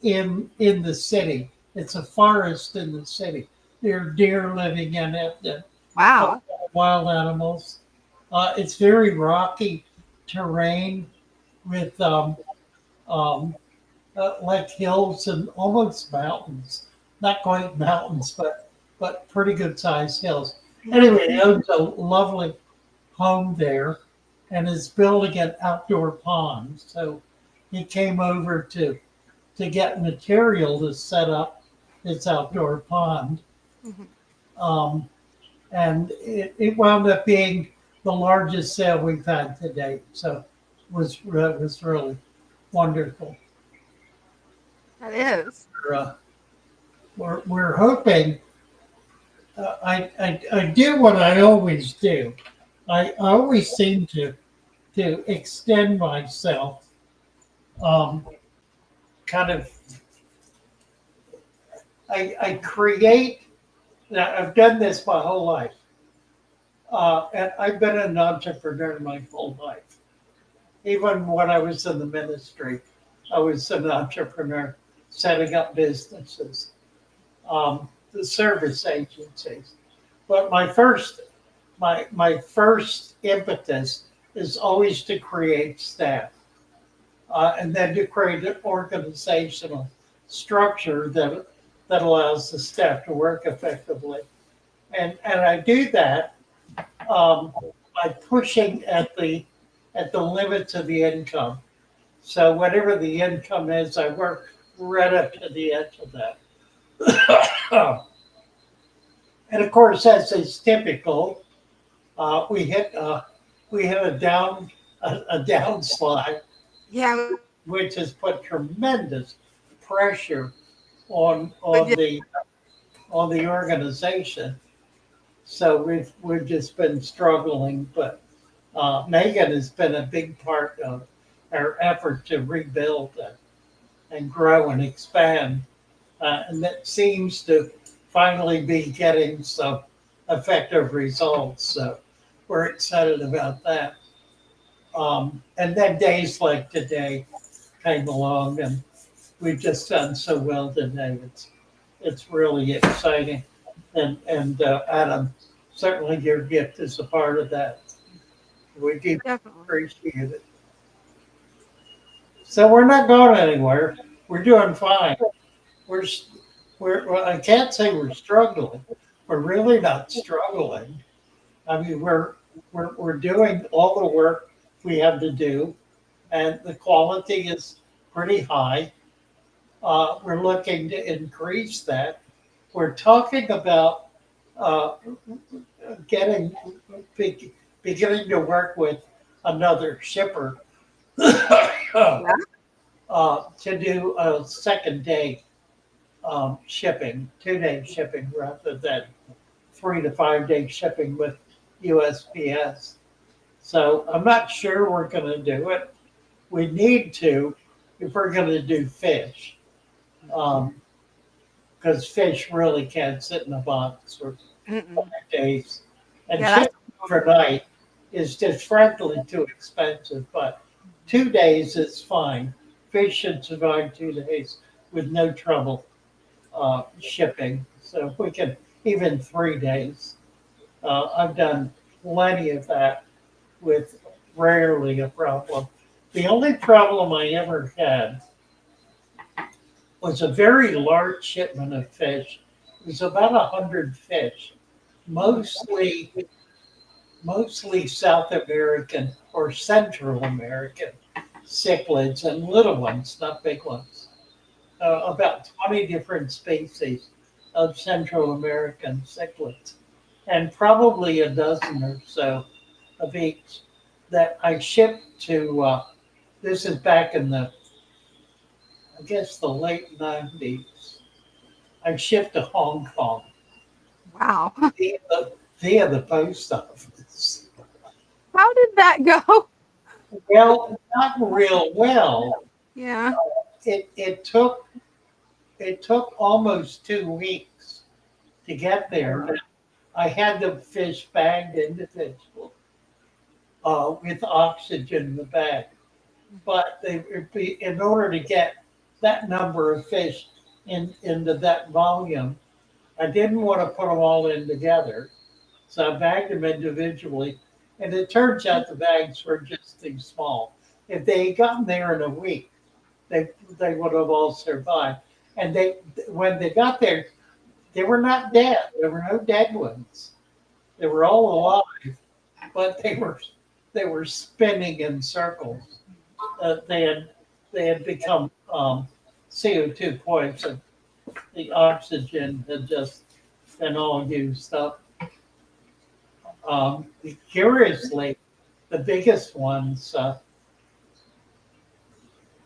in the city. It's a forest in the city. There are deer living in it. Wow. Wild animals. It's very rocky terrain with like hills and almost mountains. Not quite mountains, but pretty good sized hills. Anyway, he owns a lovely home there and is building an outdoor pond. So he came over to get material to set up his outdoor pond. Mm-hmm. And it wound up being the largest sale we've had to date. So it was really wonderful. That is. We're hoping. I do what I always do. I always seem to extend myself. Kind of. I create. Now, I've done this my whole life, and I've been an entrepreneur my whole life. Even when I was in the ministry, I was an entrepreneur, setting up businesses, the service agencies. But my first impetus is always to create staff, and then to create an organizational structure that allows the staff to work effectively. And I do that by pushing at the limits of the income. So whatever the income is, I work right up to the edge of that. And of course, as is typical, we hit a downslide, Yeah. which has put tremendous pressure on the organization. So we've just been struggling, but Megan has been a big part of our effort to rebuild and grow and expand, and that seems to finally be getting some effective results. So we're excited about that. And then days like today came along, and we've just done so well today. It's really exciting, and Adam, certainly your gift is a part of that. We do appreciate it. So we're not going anywhere. We're doing fine. Well, I can't say we're struggling. We're really not struggling. I mean, we're doing all the work we have to do, and the quality is pretty high. We're looking to increase that. We're talking about uh, getting beginning to work with another shipper Yeah. to do a second day shipping, 2 day shipping rather than 3 to 5 day shipping with USPS. So I'm not sure we're going to do it. We need to if we're going to do fish, because fish really can't sit in a box for Mm-mm. 5 days. And Yeah, shipping that's overnight is just frankly too expensive, but 2 days is fine. Fish should survive 2 days with no trouble shipping. So if we can, even 3 days. I've done plenty of that with rarely a problem. The only problem I ever had was a very large shipment of fish. It was about 100 fish, mostly mostly South American or Central American cichlids and little ones, not big ones. About 20 different species of Central American cichlids, and probably a dozen or so of each that I shipped to. This is back in I guess, the late 90s. I shipped to Hong Kong wow. via via the post office. How did that go? Well, not real well. Yeah. It took almost 2 weeks to get there. I had the fish bagged individually with oxygen in the bag. But in order to get that number of fish into that volume, I didn't want to put them all in together. So I bagged them individually. And it turns out the bags were just too small. If they had gotten there in a week, they would have all survived. And when they got there, they were not dead. There were no dead ones. They were all alive, but they were spinning in circles. They had become CO2 poison. The oxygen had just been all used up. Curiously, the biggest ones, uh,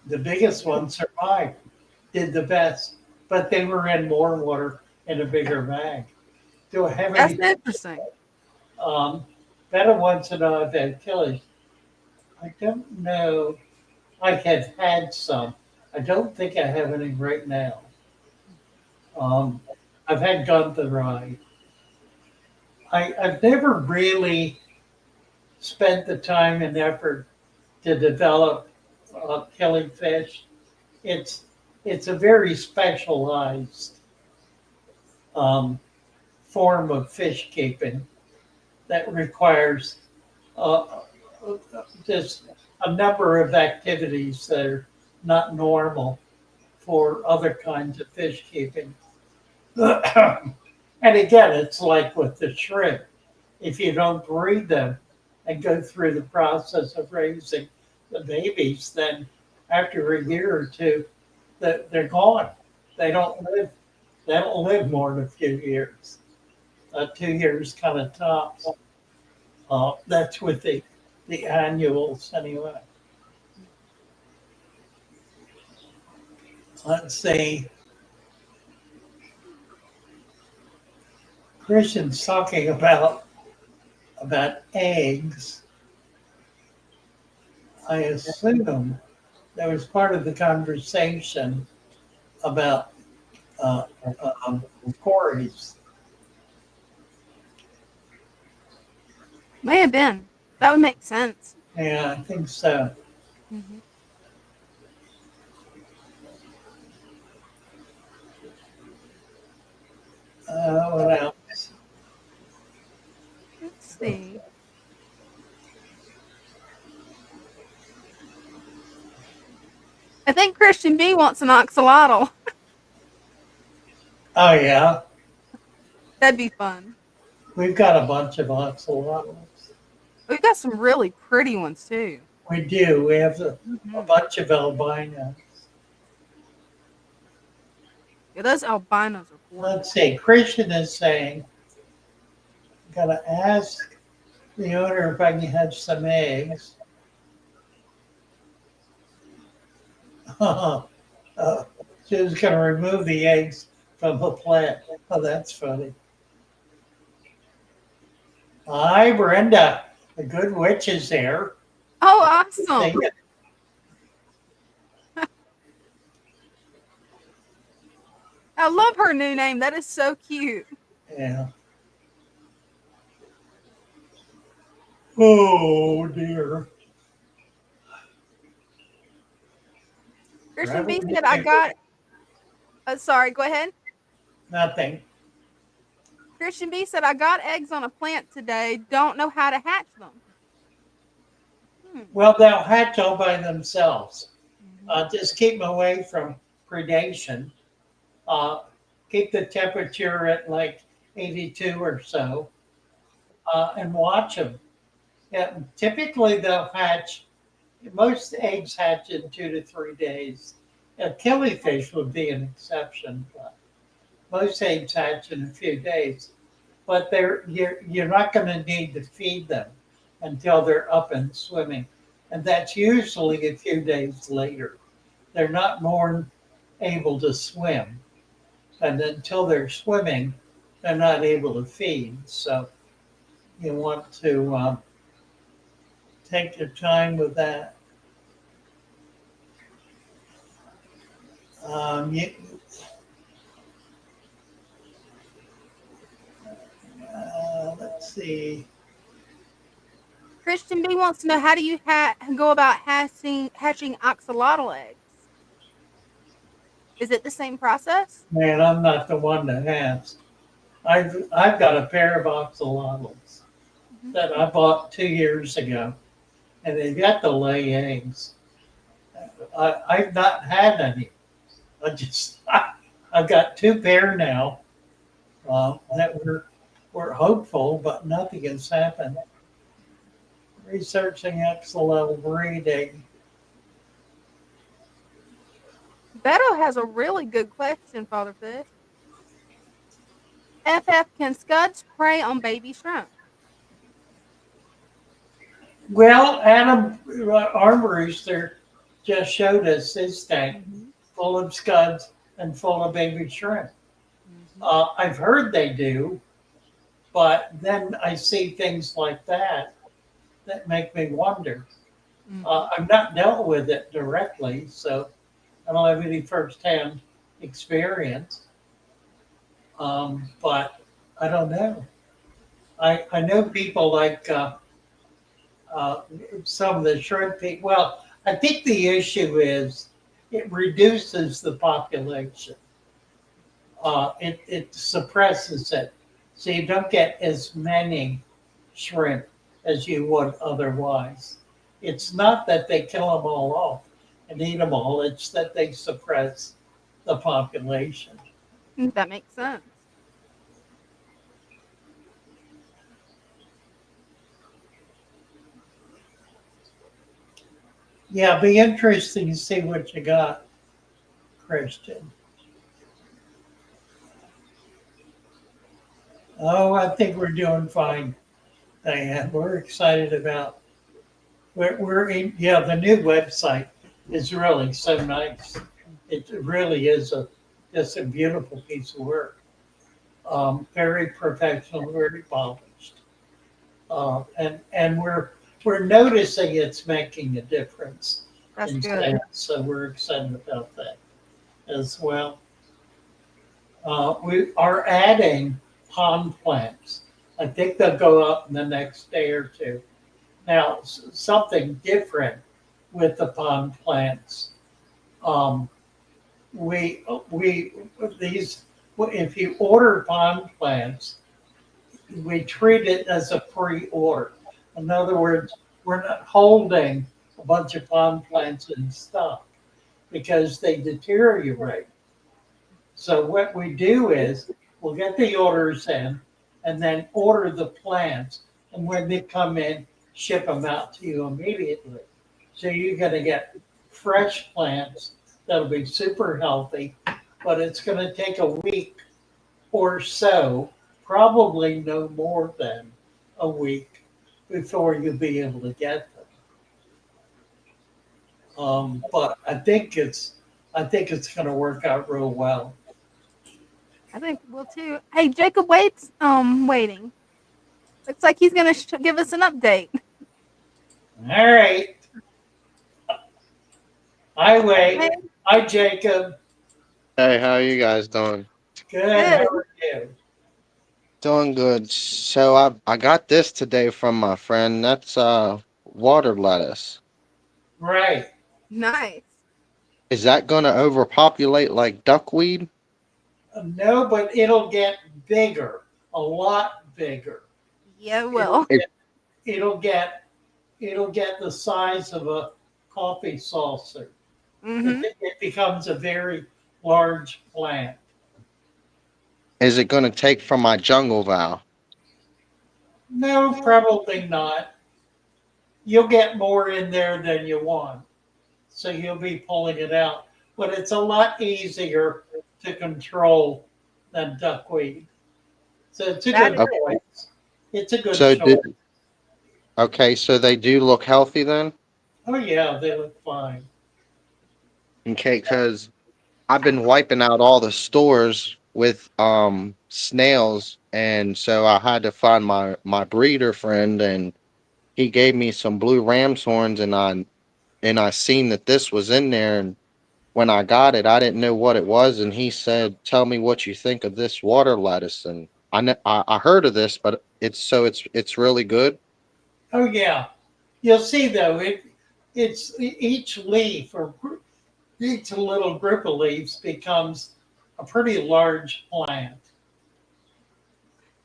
the biggest ones survived, did the best, but they were in more water in a bigger bag. Do I have That's any interesting. um, better ones than I've had killers? I don't know. I have had some. I don't think I have any right now. Um, I've had Guntherite. I've never really spent the time and effort to develop killing fish. It's it's a very specialized um, form of fish keeping that requires uh, just a number of activities that are not normal for other kinds of fish keeping. And again, it's like with the shrimp. If you don't breed them and go through the process of raising the babies, then after a year or two, they're gone. They don't live. They don't live more than a few years. 2 years kind of tops. That's with the annuals anyway. Let's see. Christian's talking about eggs. I assume that was part of the conversation about uh, quarries. May have been. That would make sense. Yeah, I think so. Hmm. What else? Let's see. I think Christian B wants an axolotl. Oh yeah, That'd be fun. We've got a bunch of oxalotls. We've got some really pretty ones too. We do. We have a Mhm. bunch of albinos. Yeah, those albinos are gorgeous. Let's see. Christian is saying, gotta ask the owner if I can have some eggs. She was gonna remove the eggs from the plant. Oh, that's funny. Hi, Brenda. The good witch is there. Oh, awesome. Say it. I love her new name. That is so cute. Yeah. Oh dear. Christian B said, I got, sorry, go ahead. Nothing. Christian B said, I got eggs on a plant today. Don't know how to hatch them. Well, they'll hatch all by themselves. Mhm. Just keep them away from predation. Keep the temperature at like 82 or so, and watch them. Yeah, typically they'll hatch. Most eggs hatch in 2 to 3 days. A killifish would be an exception, but most eggs hatch in a few days. But you're not going to need to feed them until they're up and swimming, and that's usually a few days later. They're not more able to swim, and until they're swimming, they're not able to feed. So you want to take your time with that. You, let's see. Christian B wants to know, how do you go about hatching axolotl eggs? Is it the same process? Man, I'm not the one to ask. I've got a pair of oxalotls Mhm. that I bought 2 years ago, and they've got to lay eggs. I've not had any. I've got 2 pair now that we're hopeful, but nothing has happened. Researching axolotl breeding. Beto has a really good question, Father Fish. FF, can scuds prey on baby shrimp? Well, Adam Armbruster just showed us his tank Mhm. full of scuds and full of baby shrimp. Mhm. I've heard they do, but then I see things like that make me wonder. Mhm. I've not dealt with it directly, so I don't have any firsthand experience. But I don't know. I know people like uh, some of the shrimp people. Well, I think the issue is it reduces the population. It suppresses it, so you don't get as many shrimp as you would otherwise. It's not that they kill them all off and eat them all; it's that they suppress the population. That makes sense. Yeah, be interesting to see what you got, Christian. Oh, I think we're doing fine, Diane. We're excited about. We're in. Yeah, the new website is really so nice. It really is just a beautiful piece of work. Very professional, very polished, and we're noticing it's making a difference That's in good. sales. So we're excited about that as well. We are adding pond plants. I think they'll go up in the next day or two. Now, something different with the pond plants. Um, we these if you order pond plants, we treat it as a pre-order. In other words, we're not holding a bunch of pond plants in stock because they deteriorate. So what we do is we'll get the orders in, and then order the plants. And when they come in, ship them out to you immediately. So you're going to get fresh plants that'll be super healthy, but it's going to take a week or so, probably no more than a week before you'll be able to get them. But I think it's going to work out real well. I think we'll too. Hey, Jacob waits. Waiting. Looks like he's gonna give us an update. All right, I Hey, wait. Hi, Jacob. Hey, how you guys doing? Good. How good. are you? Doing good. So I got this today from my friend. That's water lettuce. Right. Nice. Is that gonna overpopulate like duckweed? No, but it'll get bigger, a lot bigger. Yeah, It'll well. get, it'll get, it'll get the size of a coffee saucer. Mm-hmm. It becomes a very large plant. Is it gonna take from my jungle vow? No, probably not. You'll get more in there than you want, so you'll be pulling it out. But it's a lot easier to control than duckweed. So it's a That good is. Okay. choice. It's a good So choice. okay, so they do look healthy then? Oh yeah, they look fine. Okay, because I've been wiping out all the stores with snails, and so I had to find my breeder friend, and he gave me some blue ram's horns, and I seen that this was in there, and when I got it, I didn't know what it was, and he said, "Tell me what you think of this water lettuce." And I heard of this, but it's really good. Oh yeah, you'll see though. It's each leaf or each little group of leaves becomes a pretty large plant.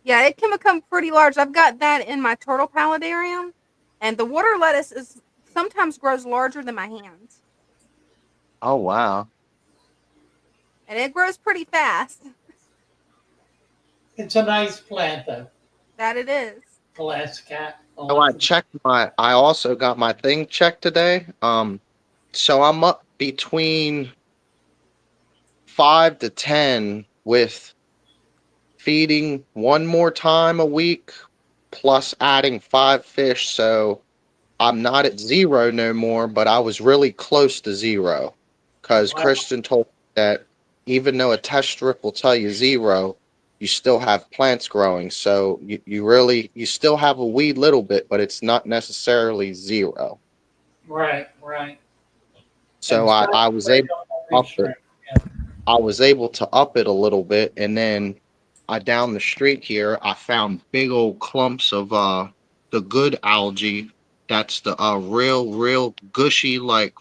Yeah, it can become pretty large. I've got that in my turtle paludarium, and the water lettuce is sometimes grows larger than my hands, Oh wow! and it grows pretty fast. It's a nice plant though. That it is. Glass cat. So I also got my thing checked today. So I'm up between 5 to 10 with feeding one more time a week, plus adding 5 fish. So I'm not at zero no more, but I was really close to zero because Wow. Christian told me that even though a test strip will tell you zero, you still have plants growing. So you still have a wee little bit, but it's not necessarily zero. Right, right. So Exactly. I was able to Don't be up it. sure. Yeah. I was able to up it a little bit, and then I down the street here I found big old clumps of the good algae. That's the real gushy, like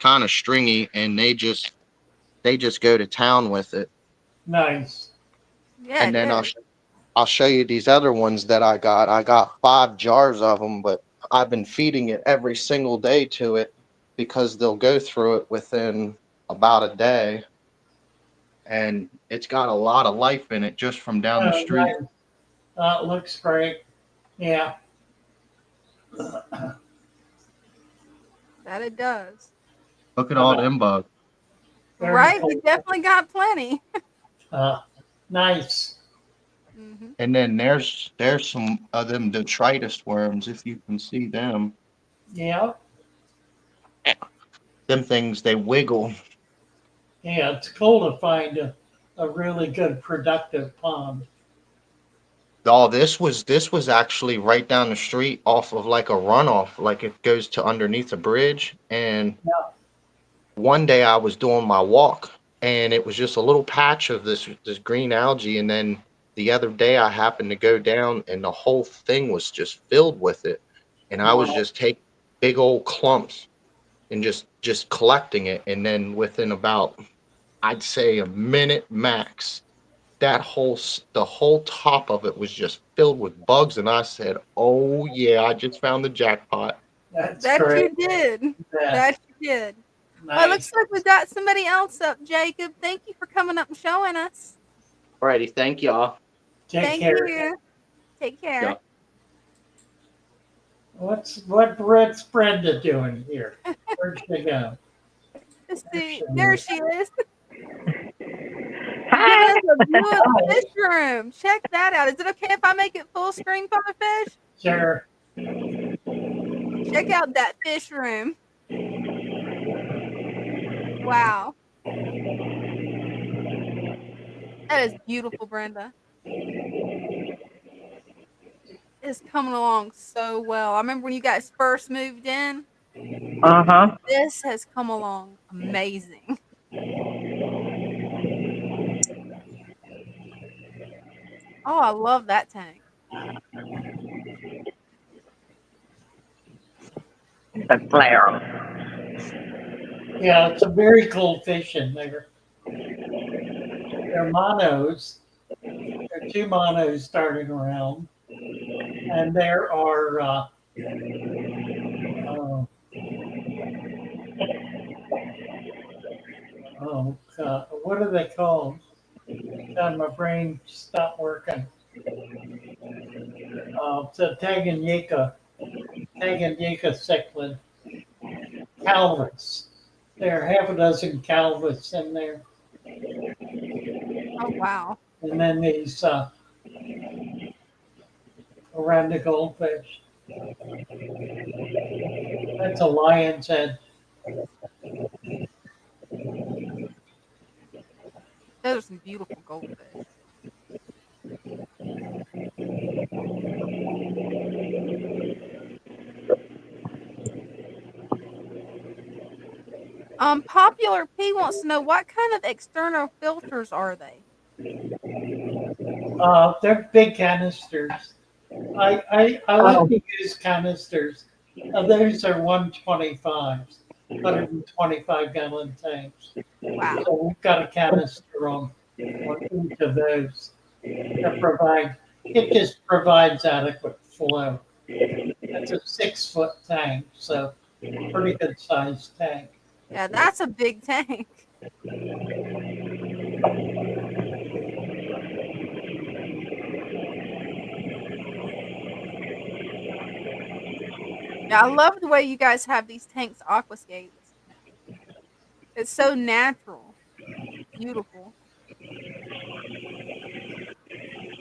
kind of stringy, and they just go to town with it. Nice. Yeah, And it then is. I'll show you these other ones that I got. I got 5 jars of them, but I've been feeding it every single day to it because they'll go through it within about a day, and it's got a lot of life in it just from down the street. Nice. It looks great. Yeah. That it does. Look at How all about them bugs. very Right? We cool. definitely got plenty. Uh, nice. Hmm. And then there's some of them detritus worms, if you can see them. Yeah. Them things they wiggle. Yeah. It's cool to find a really good productive pond. Oh, this was actually right down the street off of like a runoff, like it goes to underneath a bridge. And Yeah. one day I was doing my walk, and it was just a little patch of this green algae, and then the other day I happened to go down, and the whole thing was just filled with it. And I was Wow. just taking big old clumps and just collecting it, and then within about, I'd say, a minute max, the whole top of it was just filled with bugs, and I said, "Oh yeah, I just found the jackpot." That's That great. you did. Yeah. That you did. Well, it looks Nice. like we got somebody else up, Jacob. Thank you for coming up and showing us. Alrighty, thank y'all. Take Thank care. you. Take care. Yeah. What's Brenda doing here? Where'd she go? Let's There see. she There is. she is. Giving Hi. us a view of the Hi. fish room. Check that out. Is it okay if I make it full screen, Father Fish? Sure. Check out that fish room. Wow. That is beautiful, Brenda. It's coming along so well. I remember when you guys first moved in. Uh-huh. This has come along amazing. Oh, I love that tank. The flare. Yeah, it's a very cool fish in there. They're monos. There are two monos starting around, and there are what are they called? God, my brain stopped working. It's a Tanganyika cichlid, calvus. There are half a dozen calvus in there, Oh, wow. and then these around the goldfish. That's a lion's head. Those are some beautiful goldfish. Popular P wants to know what kind of external filters are they? They're big canisters. I like to use canisters. Those are 125s, 125-gallon tanks. Wow. So we've got a canister on each of those that provide, it just provides adequate flow. It's a 6-foot tank, so pretty good sized tank. Yeah, that's a big tank. Yeah, I love the way you guys have these tanks aquascapes. It's so natural. Beautiful.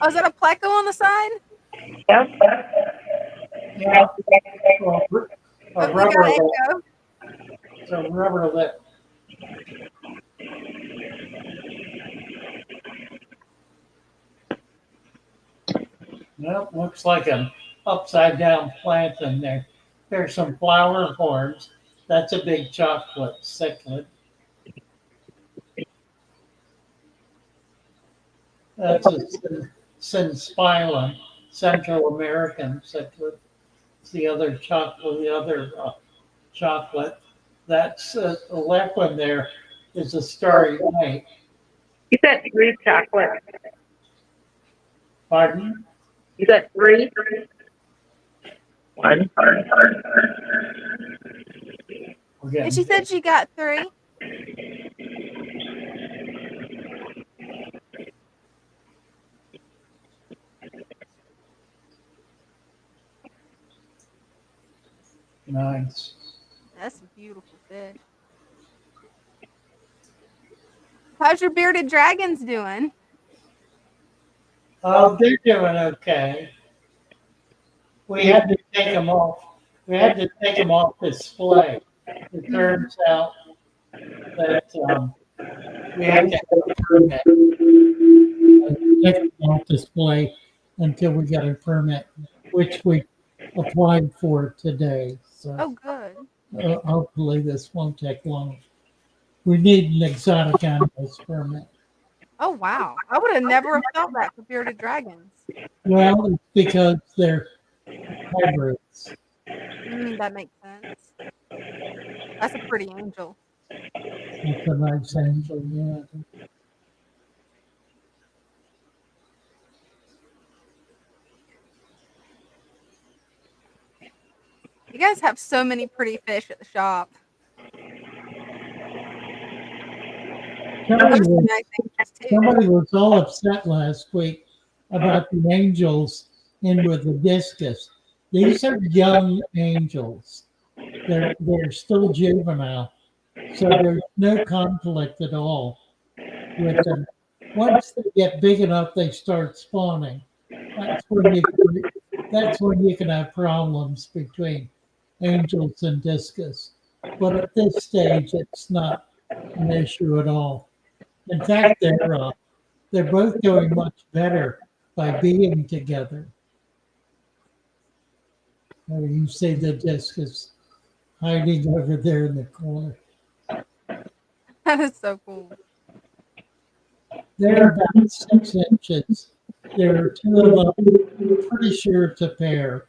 Oh, is that a pleco on the side? Yep. Yeah, well, a Oh, we got rubber lip. echo. It's a rubber lip. Well, looks like an upside down plant in there. There's some flower horns. That's a big chocolate cichlid. That's a synspilum, Central American cichlid. It's the other chocolate. That's the left one there is a starry night. You said 3 chocolate. Pardon? You said 3? One. We're And getting she said she got 3. nice. That's a beautiful fish. How's your bearded dragons doing? Oh, they're doing okay. We had to take them off. We had to take them off display. It turns out that we had to have a permit. Take them off display until we got a permit, which we applied for today. So Oh, good. hopefully this won't take long. We need an exotic animals permit. Oh, wow. I would have never have thought that for bearded dragons. Well, it's because they're hybrids. That makes sense. That's a pretty angel. It's a nice angel, yeah. You guys have so many pretty fish at the shop. Somebody Those are was, nice angels too. somebody was all upset last week about the angels in with the discus. These are young angels. They're still juvenile, so there's no conflict at all with them. Once they get big enough, they start spawning. That's when you that's when you can have problems between angels and discus. But at this stage, it's not an issue at all. In fact, they're both doing much better by being together. You see the discus hiding over there in the corner. That is so cool. They're about 6 inches. There are two of them. I'm pretty sure it's a pair.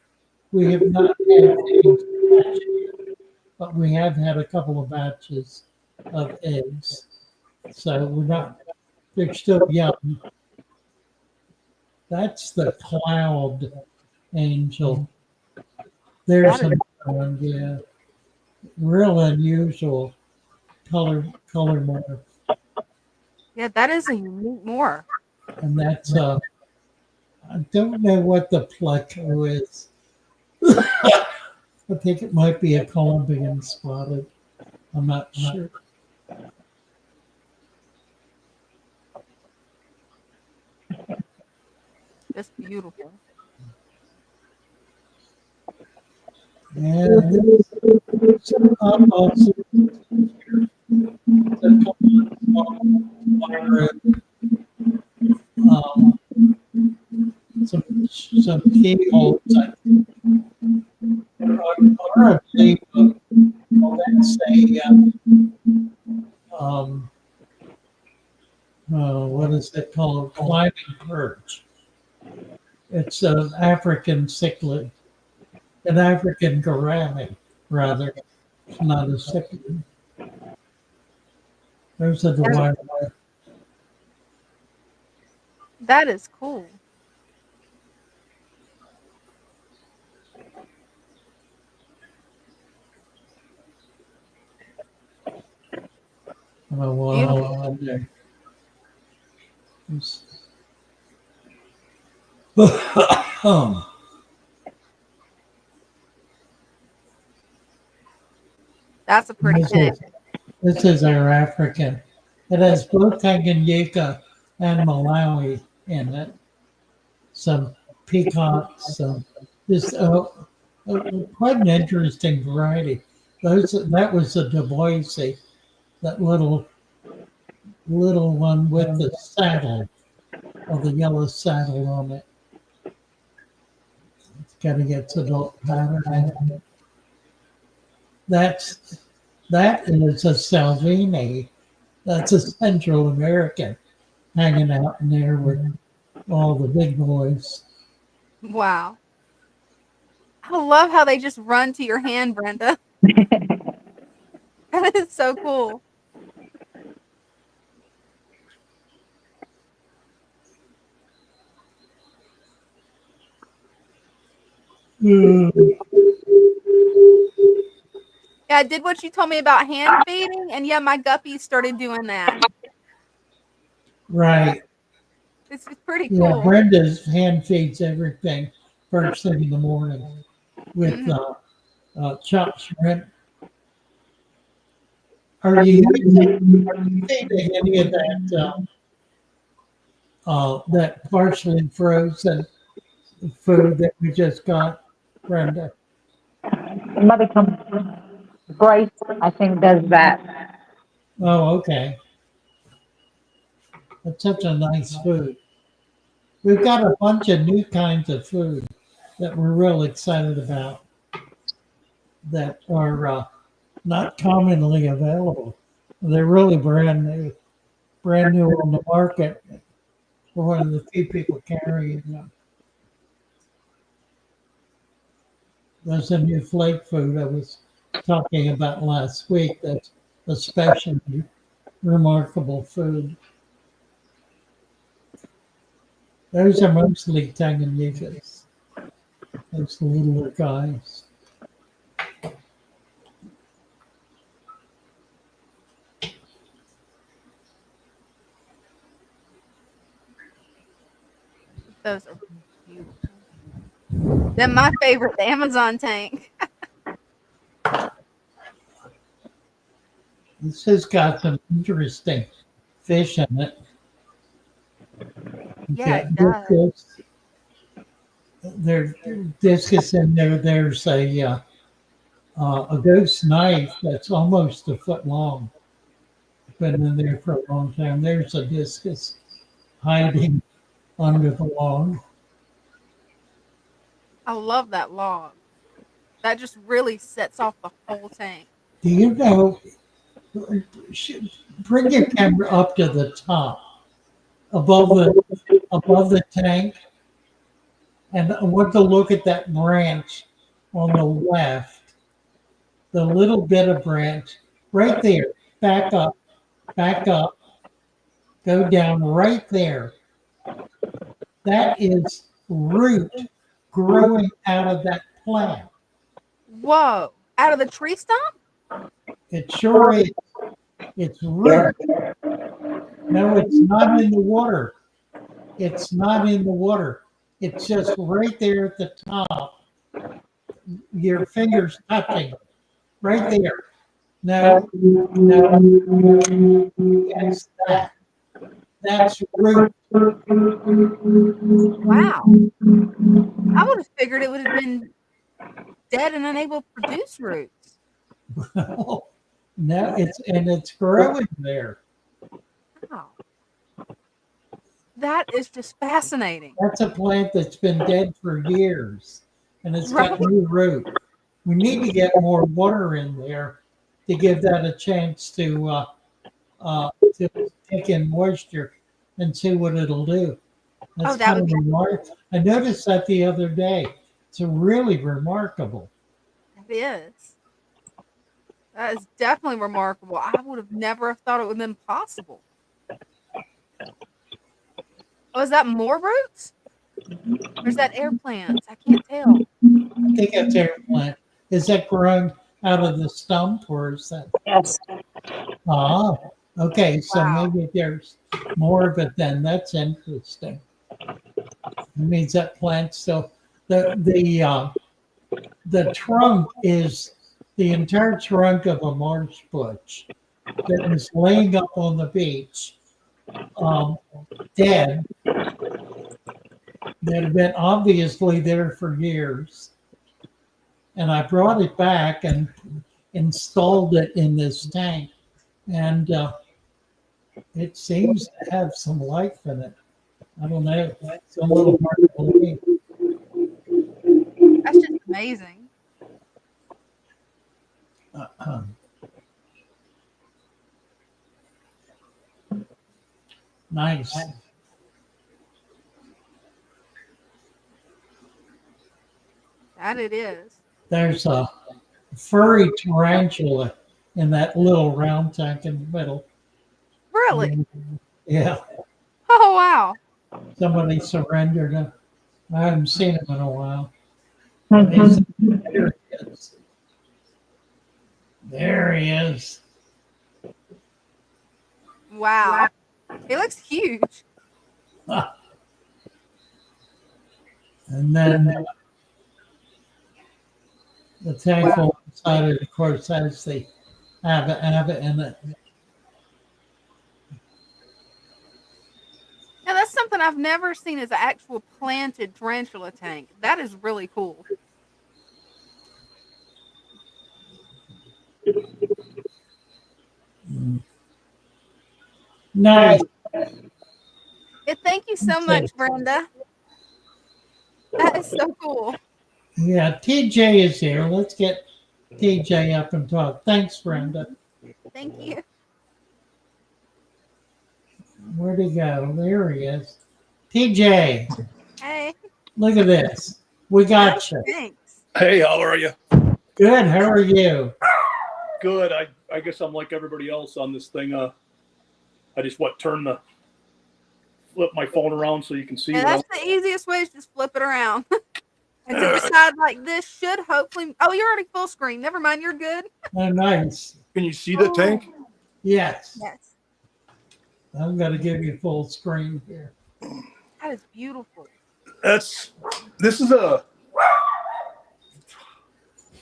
We have not had eggs hatch yet, but we have had a couple of batches of eggs. So we're not, they're still young. That's the cloud angel. There's That is, another one, yeah. Real unusual color morph. yeah, that is a unique more. And that's I don't know what the pleco is. I think it might be a Columbian spotted. I'm not sure. Just beautiful. And there's some also a couple of small um, some keyholes. Or I believe that's um, what is it called? Climbing perch. It's an African cichlid, an African gourami, rather. It's not a cichlid. There's a That, delight. that is cool. Oh, Beautiful. wow. That's a pretty This thing. is this is our African. It has both Tanganyika and Malawi in it. Some peacocks, some just quite an interesting variety. That was the Du Boise, that little one with the saddle or the yellow saddle on it. It's got to get adult pattern. That's that is a Salvini. That's a Central American hanging out in there with all the big boys. Wow. I love how they just run to your hand, Brenda. That is so cool. Mm, Yeah, I did what you told me about hand feeding, and yeah, my guppies started doing that. right. It's pretty Yeah, cool. Brenda's hand feeds everything first thing in the morning with Mhm. chopped shrimp. Are you feeding any of that partially frozen food that we just got, Brenda? Mother comes, Bryce, I think, does that. Oh, okay. That's such a nice food. We've got a bunch of new kinds of food that we're real excited about that are not commonly available. They're really brand new on the market. We're one of the few people carrying them. There's a new flake food I was talking about last week that's especially remarkable food. Those are mostly Tanganyikas, those littler guys. Those are beautiful. Then my favorite, the Amazon tank. This has got some interesting fish in it. Yeah, it does. There's discus in there. There's a ghost knife that's almost a foot long. Been in there for a long time. There's a discus hiding under the log. I love that log. That just really sets off the whole tank. Do you know? Bring your camera up to the top, above the tank, and I want to look at that branch on the left. The little bit of branch right there. Back up, go down right there. That is root growing out of that plant. Whoa! Out of the tree stump? It sure is. It's root. No, it's not in the water. It's not in the water. It's just right there at the top. Your fingers touching. Right there. No, it's that. That's root. Wow. I would have figured it would have been dead and unable to produce roots. No, it's growing there. Wow. That is just fascinating. That's a plant that's been dead for years, and it's got Right. new root. We need to get more water in there to give that a chance to take in moisture and see what it'll do. That's That kind would of be remarkable. I noticed that the other day. It's really remarkable. It is. That is definitely remarkable. I would have never have thought it would have been possible. Oh, is that more roots? Or is that air plants? I can't tell. I think that's air plant. Is that growing out of the stump, or is that? Yes. Ah, okay. So Wow. maybe there's more of it then. That's interesting. It means that plant still the trunk is the entire trunk of a marsh bush that was laying up on the beach, dead. That had been obviously there for years, and I brought it back and installed it in this tank, and it seems to have some life in it. I don't know. It's a little hard to believe. That's just amazing. Nice. That it is. There's a furry tarantula in that little round tank in the middle. Really? Yeah. Oh, wow. Somebody surrendered him. I haven't seen him in a while. Mhm. There he is. There he is. Wow. He looks huge. And then the tank on the side, of course, has the abbot in it. Now, that's something I've never seen as an actual planted tarantula tank. That is really cool. Nice. Yeah, thank you so much, Brenda. That is so cool. Yeah, TJ is here. Let's get TJ up and talk. Thanks, Brenda. Thank you. Where'd he go? There he is. TJ, Hey, look at this. We got you. thanks. Hey, how are you? Good. How are you? Good. I guess I'm like everybody else on this thing. I just flip my phone around so you can see. Yeah, that's the easiest way is just flip it around. And to the side like this should hopefully. Oh, you're already full screen. Never mind. You're good. Oh, nice. Can you see the tank? Yes. Yes. I'm going to give you full screen here. That is beautiful. This is a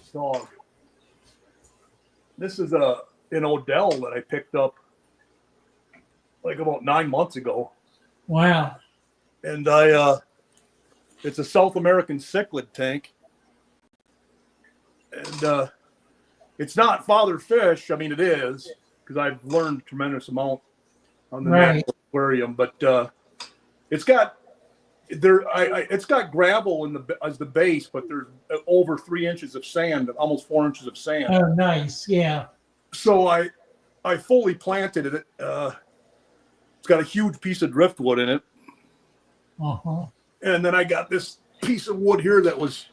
dog. This is an Odell that I picked up like about 9 months ago. Wow. And it's a South American cichlid tank. And it's not Father Fish. I mean, it is, because I've learned a tremendous amount on the National Aquarium. But it's got it's got gravel as the base, but there's over 3 inches of sand, almost 4 inches of sand. Oh, nice. Yeah. So I fully planted it. It's got a huge piece of driftwood in it. Uh-huh. And then I got this piece of wood here that was,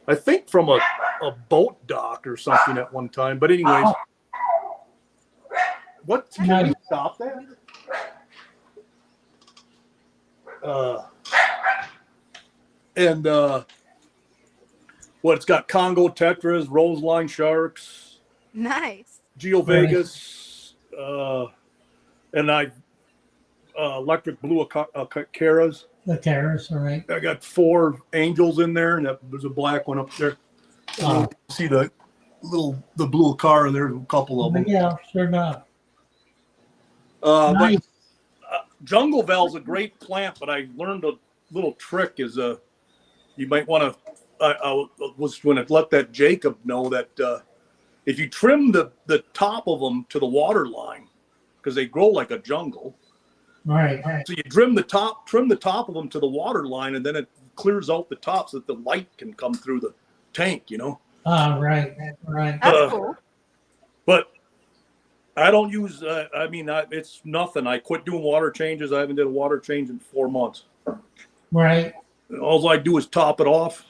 I think, from a boat dock or something at one time. But anyways, what? Can you stop that? It's got Congo tetras, roseline sharks, Nice. geovegas, and electric blue caras. The caras, all right. I got 4 angels in there, and there's a black one up there. See the blue car? There's a couple of them. Yeah, sure enough. But jungle val's a great plant, but I learned a little trick is you might want to. I was going to let that Jacob know that if you trim the top of them to the water line, because they grow like a jungle. Right. So you trim the top of them to the water line, and then it clears out the top so that the light can come through the tank, you know? Right. That's cool. But I don't use, it's nothing. I quit doing water changes. I haven't did a water change in 4 months. Right. All I do is top it off.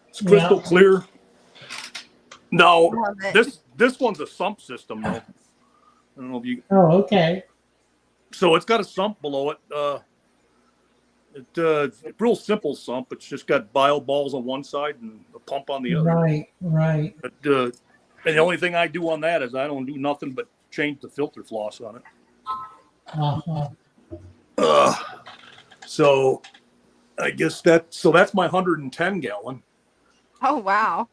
It's crystal clear. No, this one's a sump system, though. I don't know if you. Oh, okay. So it's got a sump below it. It's a real simple sump. It's just got bio balls on one side and a pump on the other. Right. But, and the only thing I do on that is I don't do nothing but change the filter floss on it. Uh-huh. So I guess that's my 110 gallon. Oh, wow.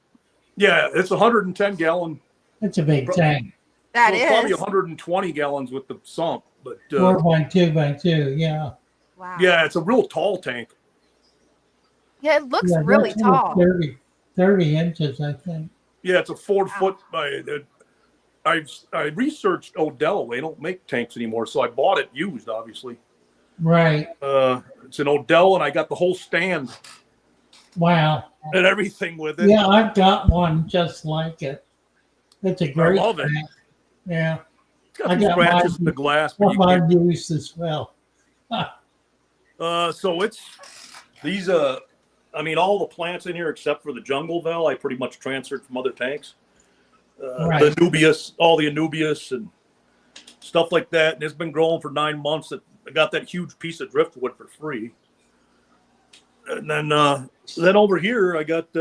Yeah, it's 110 gallon. That's a big tank. That It's is. probably 120 gallons with the sump, but 4 by 2 by 2, yeah. Wow. yeah, it's a real tall tank. Yeah, it looks Yeah, really that's tall. 30 inches, I think. Yeah, it's a 4 foot. I researched Odell. They don't make tanks anymore, so I bought it used, obviously. Right. It's an Odell, and I got the whole stand Wow. and everything with it. Yeah, I've got one just like it. It's a great I love it. tank. Yeah. It's got some scratches in the glass, but you Mine can't. used as well. So it's these. All the plants in here except for the jungle val, I pretty much transferred from other tanks. Right. The Anubias, all the Anubias and stuff like that. And it's been growing for 9 months. I got that huge piece of driftwood for free. And then over here, I got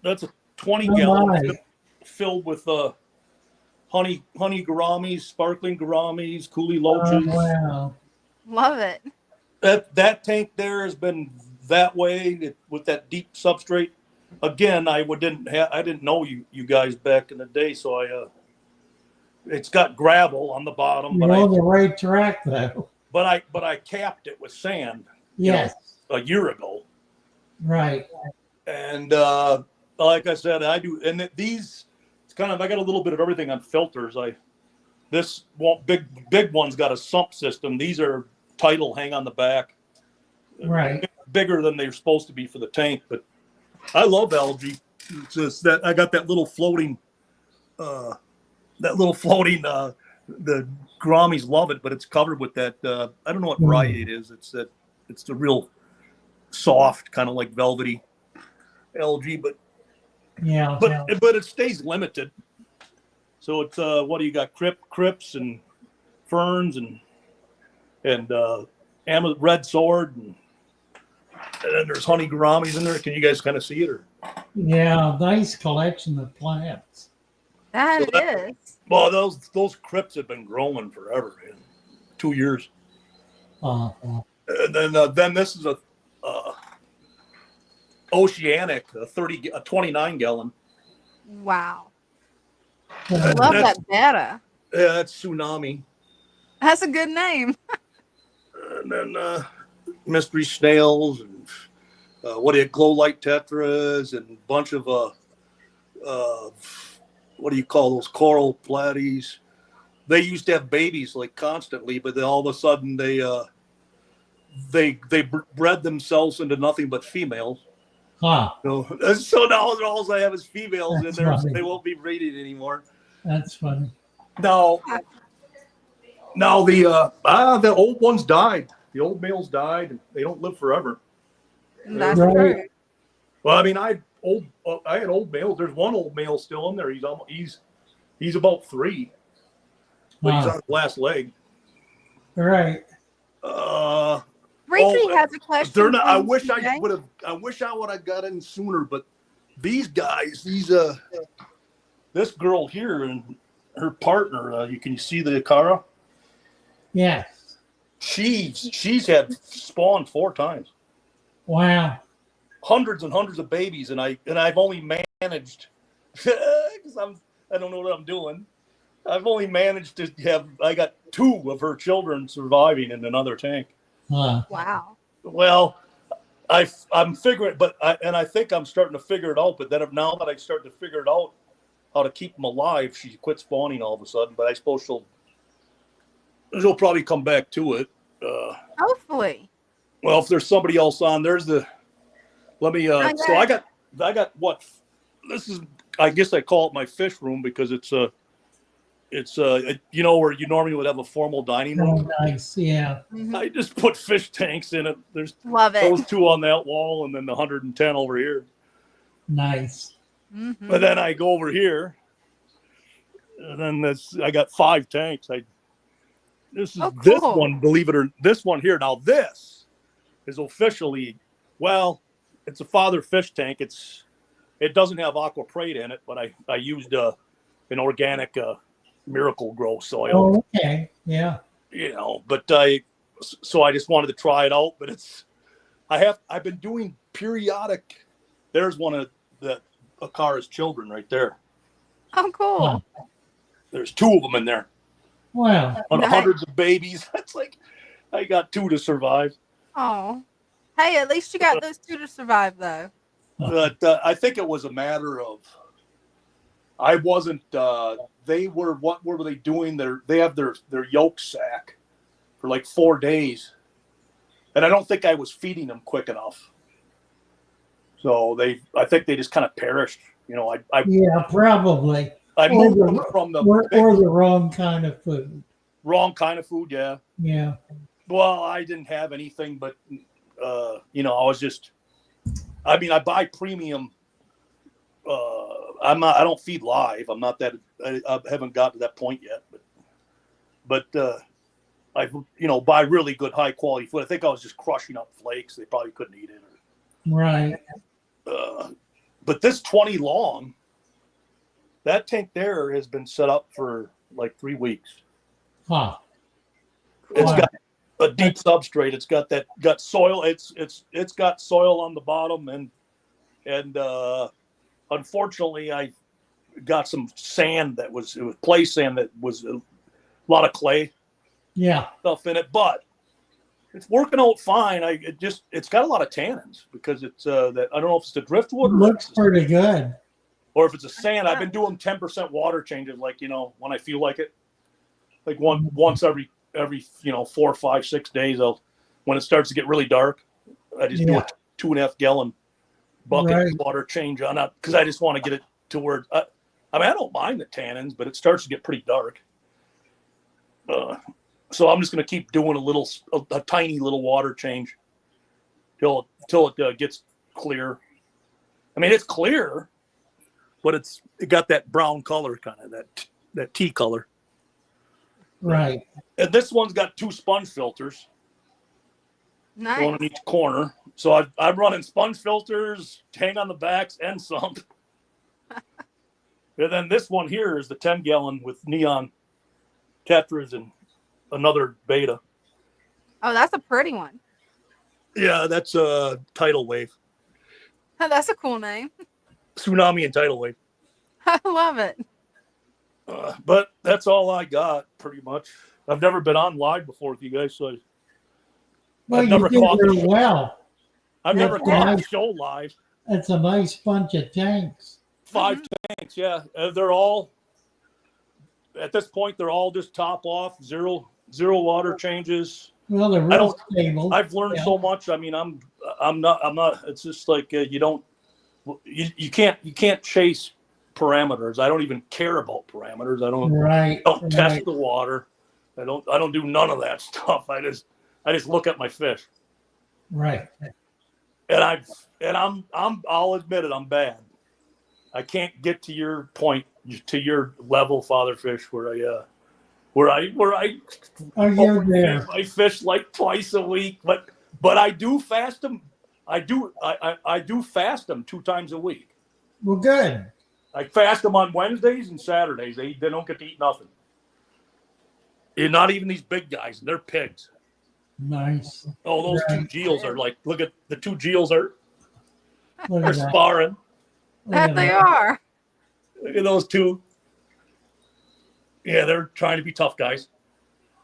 that's a 20 gallon filled with honey gouramis, sparkling gouramis, coolie loaches. Oh, wow. Love it. That tank there has been that way with that deep substrate. Again, I didn't know you guys back in the day, so it's got gravel on the bottom. You're on the right track, though. But I capped it with sand. Yes. A year ago. Right. And like I said, I do. And these, it's kind of, I got a little bit of everything on filters. This big one's got a sump system. These are tidal, hang on the back. Right. Bigger than they're supposed to be for the tank, but I love algae. It's just that I got that little floating, the gouramis love it, but it's covered with that. I don't know what variety it is. It's the real soft, kind of like velvety algae, but it stays limited. So it's what do you got? Crypts and ferns and red sword and then there's honey gouramis in there. Can you guys kind of see it? Or yeah, nice collection of plants. That is. Well, those crypts have been growing forever, man. 2 years. And then this is Oceanic, a 29 gallon. Wow. Uh, Love That's that beta. that's Tsunami. That's a good name. And then mystery snails and glow light tetras and a bunch of what do you call those, coral platies. They used to have babies like constantly, but then all of a sudden they bred themselves into nothing but females. huh. So now all I have is females in That's there, so funny. they won't be breeding anymore. That's funny. Now the old ones died. The old males died, and they don't live forever. That's Right. true. Well, I mean, I had old males. There's one old male still in there. He's about 3, but he's on his last leg. Right. Ricky has a question. They're not. for I you wish I today. would have. I wish I would have got in sooner. But these guys, this girl here and her partner. You can see the Akara. Yes. She's had spawned 4 times. Wow. Hundreds and hundreds of babies, and I've only managed because I don't know what I'm doing. I've only managed to have. I got 2 of her children surviving in another tank. Huh. Wow. Well, I'm figuring, I think I'm starting to figure it out. But then now that I start to figure it out how to keep them alive, she quit spawning all of a sudden. But I suppose she'll probably come back to it. Hopefully. Well, if there's somebody else on, let me. So I got what? This is. I guess I call it my fish room because it's you know, where you normally would have a formal dining room. Oh, nice. Yeah. Mhm. I just put fish tanks in it. There's Love it. those 2 on that wall, and then the 110 over here. Nice. Mhm. But then I go over here, and then I got 5 tanks. This Oh, this cool. one, believe it or this one here. Now this is officially, well, it's a Father Fish tank. It doesn't have aquaprate in it, but I used an organic Miracle Grow soil. Oh, okay. Yeah. You know, but I just wanted to try it out. But I've been doing periodic. There's one of the Akara's children right there. Oh, cool. Huh. There's 2 of them in there. Wow. On Nice. hundreds of babies. That's like, I got 2 to survive. Oh. Hey, at least you got those 2 to survive, though. But I think it was a matter of, I wasn't. What were they doing? They have their yolk sack for like 4 days, and I don't think I was feeding them quick enough. So I think they just kind of perished. You know, Yeah, probably. I Or moved them from the big, or the wrong kind of food. wrong kind of food. Yeah. Yeah. Well, I didn't have anything, but you know, I was just. I mean, I buy premium. I don't feed live. I'm not that. I haven't got to that point yet. But I buy really good high quality food. I think I was just crushing up flakes. They probably couldn't eat it. Right. But this 20 long, that tank there has been set up for like 3 weeks. Huh. It's Wow. got a deep substrate. It's got soil. It's got soil on the bottom, and unfortunately I got some sand it was clay sand that was a lot of clay Yeah. stuff in it, but it's working out fine. It's got a lot of tannins because it's that I don't know if it's the driftwood Looks pretty good. or if it's a sand. I've been doing 10% water changes, like, you know, when I feel like it, like once every 4, 5, 6 days. When it starts to get really dark, I just do a 2.5 gallon bucket water change on it because I just want to get it to where I don't mind the tannins, but it starts to get pretty dark. So I'm just going to keep doing a tiny little water change till it gets clear. I mean, it's clear, but it got that brown color, kind of that tea color. Right. And this one's got 2 sponge filters. Nice. One in each corner. So I'm running sponge filters, hang on the backs, and sump. And then this one here is the 10 gallon with neon tetras and another beta. Oh, that's a pretty one. Yeah, that's a tidal wave. That's a cool name. Tsunami and tidal wave. I love it. But that's all I got, pretty much. I've never been on live before with you guys, so Well, I've you never did caught the real show. well. I've Yeah, never caught the nice. show live. It's a nice bunch of tanks. 5 tanks, yeah. They're all at this point. They're all just top off, zero water changes. Well, they're I real don't. stable. I've learned Yeah. so much. I mean, I'm not. It's just like you don't. You can't chase parameters. I don't even care about parameters. I don't test the water. I don't do none of that stuff. I just look at my fish. Right. And I'll admit it, I'm bad. I can't get to your point, to your level, Father Fish, where I Oh, you're there. I fish like twice a week, but I do fast them. I do fast them 2 times a week. Well, good. I fast them on Wednesdays and Saturdays. They don't get to eat nothing. And not even these big guys. They're pigs. Nice. Oh, those Right. 2 Geels are like, look at the 2 Geels are Look they're at that. sparring. Look at That they that. are. Look at those 2. Yeah, they're trying to be tough guys.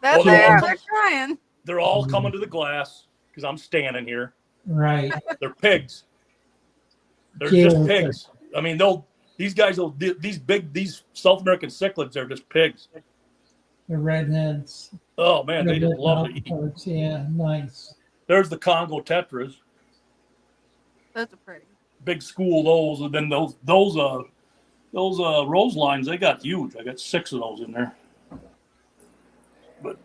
That Oh, they they're are. all- They're trying. They're all coming to the glass because I'm standing here. Right. They're pigs. They're Yeah, just pigs. I mean, these South American cichlids are just pigs. The redheads. Oh man, they just Redhead love to eat. outposts. Yeah, nice. There's the Congo tetras, Those are pretty. big school of those, and then those rose lines, they got huge. I got 6 of those in there. But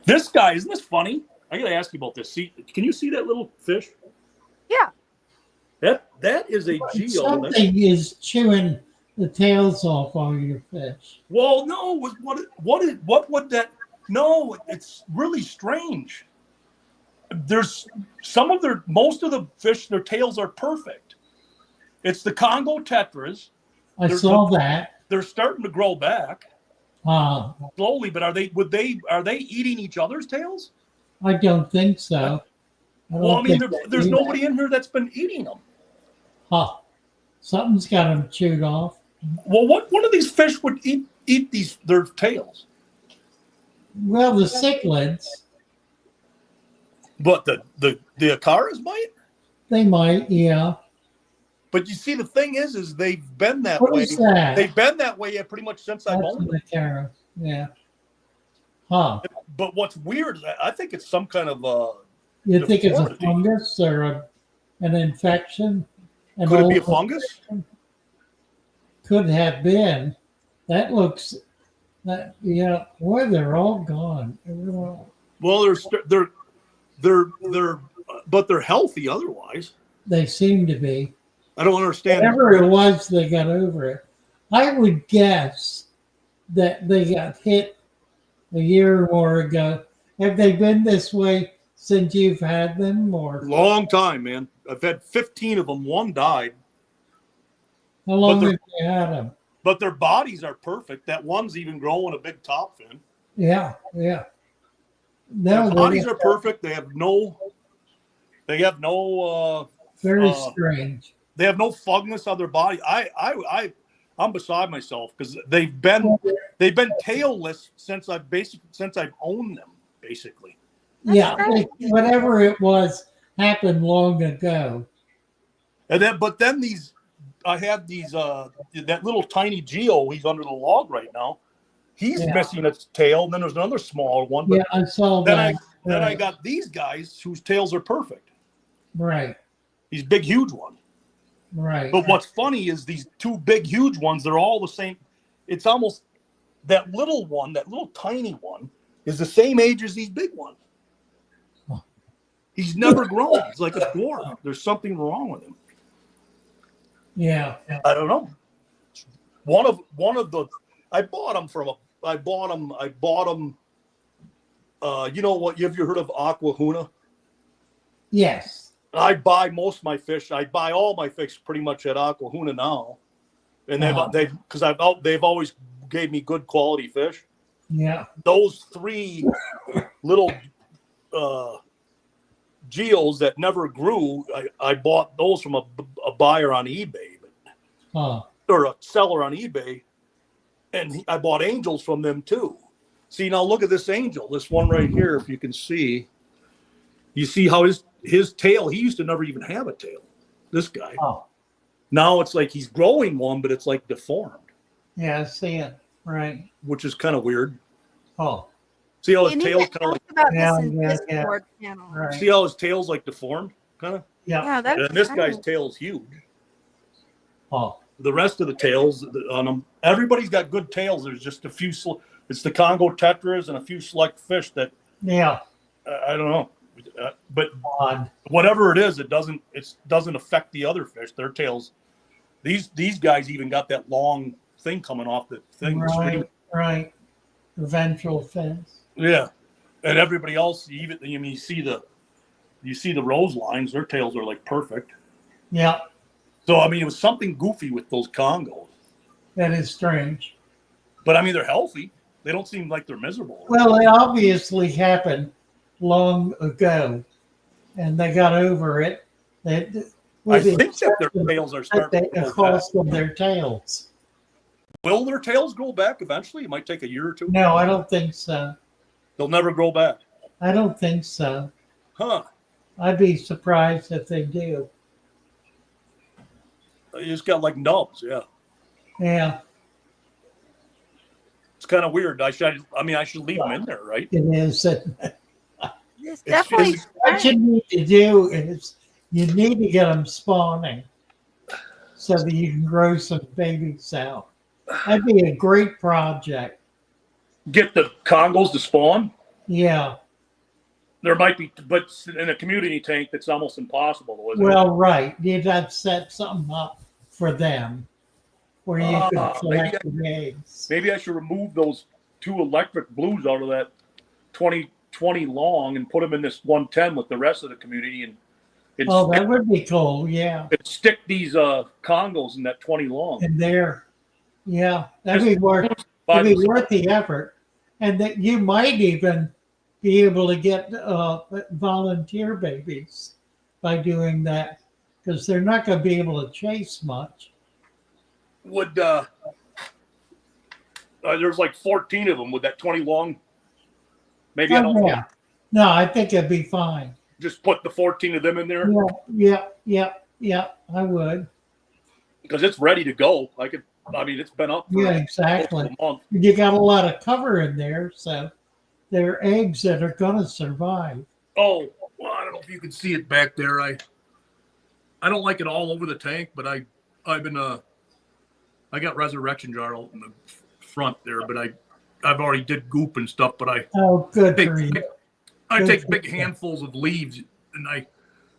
this guy, isn't this funny? I gotta ask you about this. See, can you see that little fish? Yeah. That is a Geo. Something is chewing the tails off all your fish. Well, no. What would that? No, it's really strange. There's most of the fish, their tails are perfect. It's the Congo tetras. I saw that. They're starting to grow back slowly, but are they eating each other's tails? I don't think so. Well, I mean, there's nobody in here that's been eating them. Huh. Something's got them chewed off. Well, what one of these fish would eat their tails? Well, the cichlids, But the Acaras might. they might, yeah. But you see, the thing is they've been that What way. is that? They've been that way pretty much since I've That's owned them. the carrot. Yeah. Huh. But what's weird is I think it's some kind of You think it's a deformity. fungus or an infection? An Could it be a old- fungus? Could have been. That looks. That yeah. Boy, they're all gone. They're all- Well, but they're healthy otherwise. They seem to be. I don't understand. Whatever it was, they got over it. I would guess that they got hit a year or more ago. Have they been this way since you've had them, or Long time, man. I've had 15 of them. 1 died, how long they're- have you had them? but their bodies are perfect. That one's even growing a big top fin. Yeah, yeah. Their No, bodies are perfect. They have no. very strange. They have no fungus on their body. I'm beside myself because they've been tailless since I've owned them, basically. Yeah, whatever it was happened long ago. And then, but then I have these that little tiny Geo. He's under the log right now. He's Yeah. missing its tail. And then there's another smaller one. But Yeah, I saw then that. then I Right. got these guys whose tails are perfect. Right, These big, huge ones. right. But what's funny is these 2 big, huge ones. They're all the same. It's almost that little one, that little tiny one, is the same age as these big ones. He's never grown. He's like a dwarf. There's something wrong with him. Yeah, I don't know. One of the I bought them. You know what? Have you heard of Aquahuna? yes. I buy most of my fish. I buy all my fish pretty much at Aquahuna now, and they've always gave me good quality fish. Yeah, Those 3 little geos that never grew. I bought those from a buyer on eBay, Huh. or a seller on eBay, and I bought angels from them too. See, now look at this angel, this one right here. If you can see, you see how his tail. He used to never even have a tail. This guy. Oh. Now it's like he's growing one, but it's like deformed. Yeah, I see it. Right. Which is kind of weird. Oh. See how his You need tail's to kind of like. talk about Yeah, this in yeah, yeah. Discord channel. Right. See how his tail's like deformed, kind of. Yeah. Yeah, that's And this guy's tail is huge. Oh. The rest of the tails on them, everybody's got good tails. There's just a few. It's the Congo tetras and a few select fish that Yeah. I don't know, but Odd. whatever it is, it doesn't affect the other fish. Their tails. These guys even got that long thing coming off the thing. The Right. screen. Right. The ventral fins. Yeah, and everybody else, even I mean, you see the rose lines. Their tails are like perfect. Yeah. So I mean, it was something goofy with those Congos. That is strange. But I mean, they're healthy. They don't seem like they're miserable. Well, it obviously happened long ago, and they got over it. I think that their tails are starting to the grow cost back. of their tails. Will their tails grow back eventually? It might take a year or two. No, I don't think so. They'll never grow back. I don't think so. Huh. I'd be surprised if they do. You just got like nubs, yeah. Yeah, It's kind of weird. I should leave them in there, right? it is. It's definitely it's- What you need to do is you need to get them spawning so that you can grow some babies out. That'd be a great project. Get the Congos to spawn. Yeah. There might be, but in a community tank, that's almost impossible, though, isn't it? Well, right. You'd have to set something up for them where you could collect the eggs. Maybe I should remove those 2 electric blues out of that 20 long and put them in this 110 with the rest of the community and Oh, that would be cool. Yeah. stick these Congos in that 20 long. And there. Yeah. That'd be worth the effort. And that you might even be able to get volunteer babies by doing that because they're not going to be able to chase much. Would there's like 14 of them with that 20 long? Maybe I don't Yeah. No, I think it'd be fine. just put the 14 of them in there Yeah. I would. because it's ready to go. It's been up for Yeah, exactly. a month. You got a lot of cover in there, so they're eggs that are going to survive. Oh, well, I don't know if you can see it back there. I don't like it all over the tank, but I've been I got resurrection jar out in the front there, but I've already did goop and stuff, but Oh, good for you. I Good take for big you. handfuls of leaves and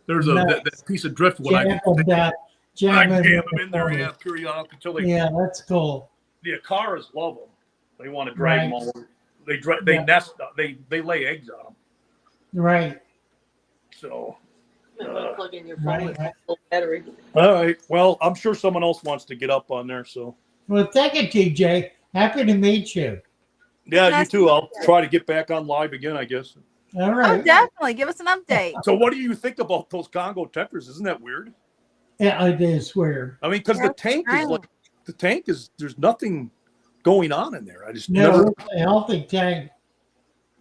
there's Nice. that piece of driftwood Jam them I them jam them in there, yeah, periodically until they Yeah, that's cool. the Acaras love them. They want to drag them Right. all over. They Yeah. nest. They lay eggs on them. Right. So. Plug in your phone Right. with a full battery. All right. Well, I'm sure someone else wants to get up on there. So. Well, thank you, TJ. Happy to meet you. Yeah, you Nice too. to I'll meet you. try to get back on live again, I guess. All Oh, right. definitely. Give us an update. So, what do you think about those Congo tetras? Isn't that weird? Yeah, it is weird. I mean, because the That's tank strange. there's nothing going on in there. I just No, never. it's a healthy tank.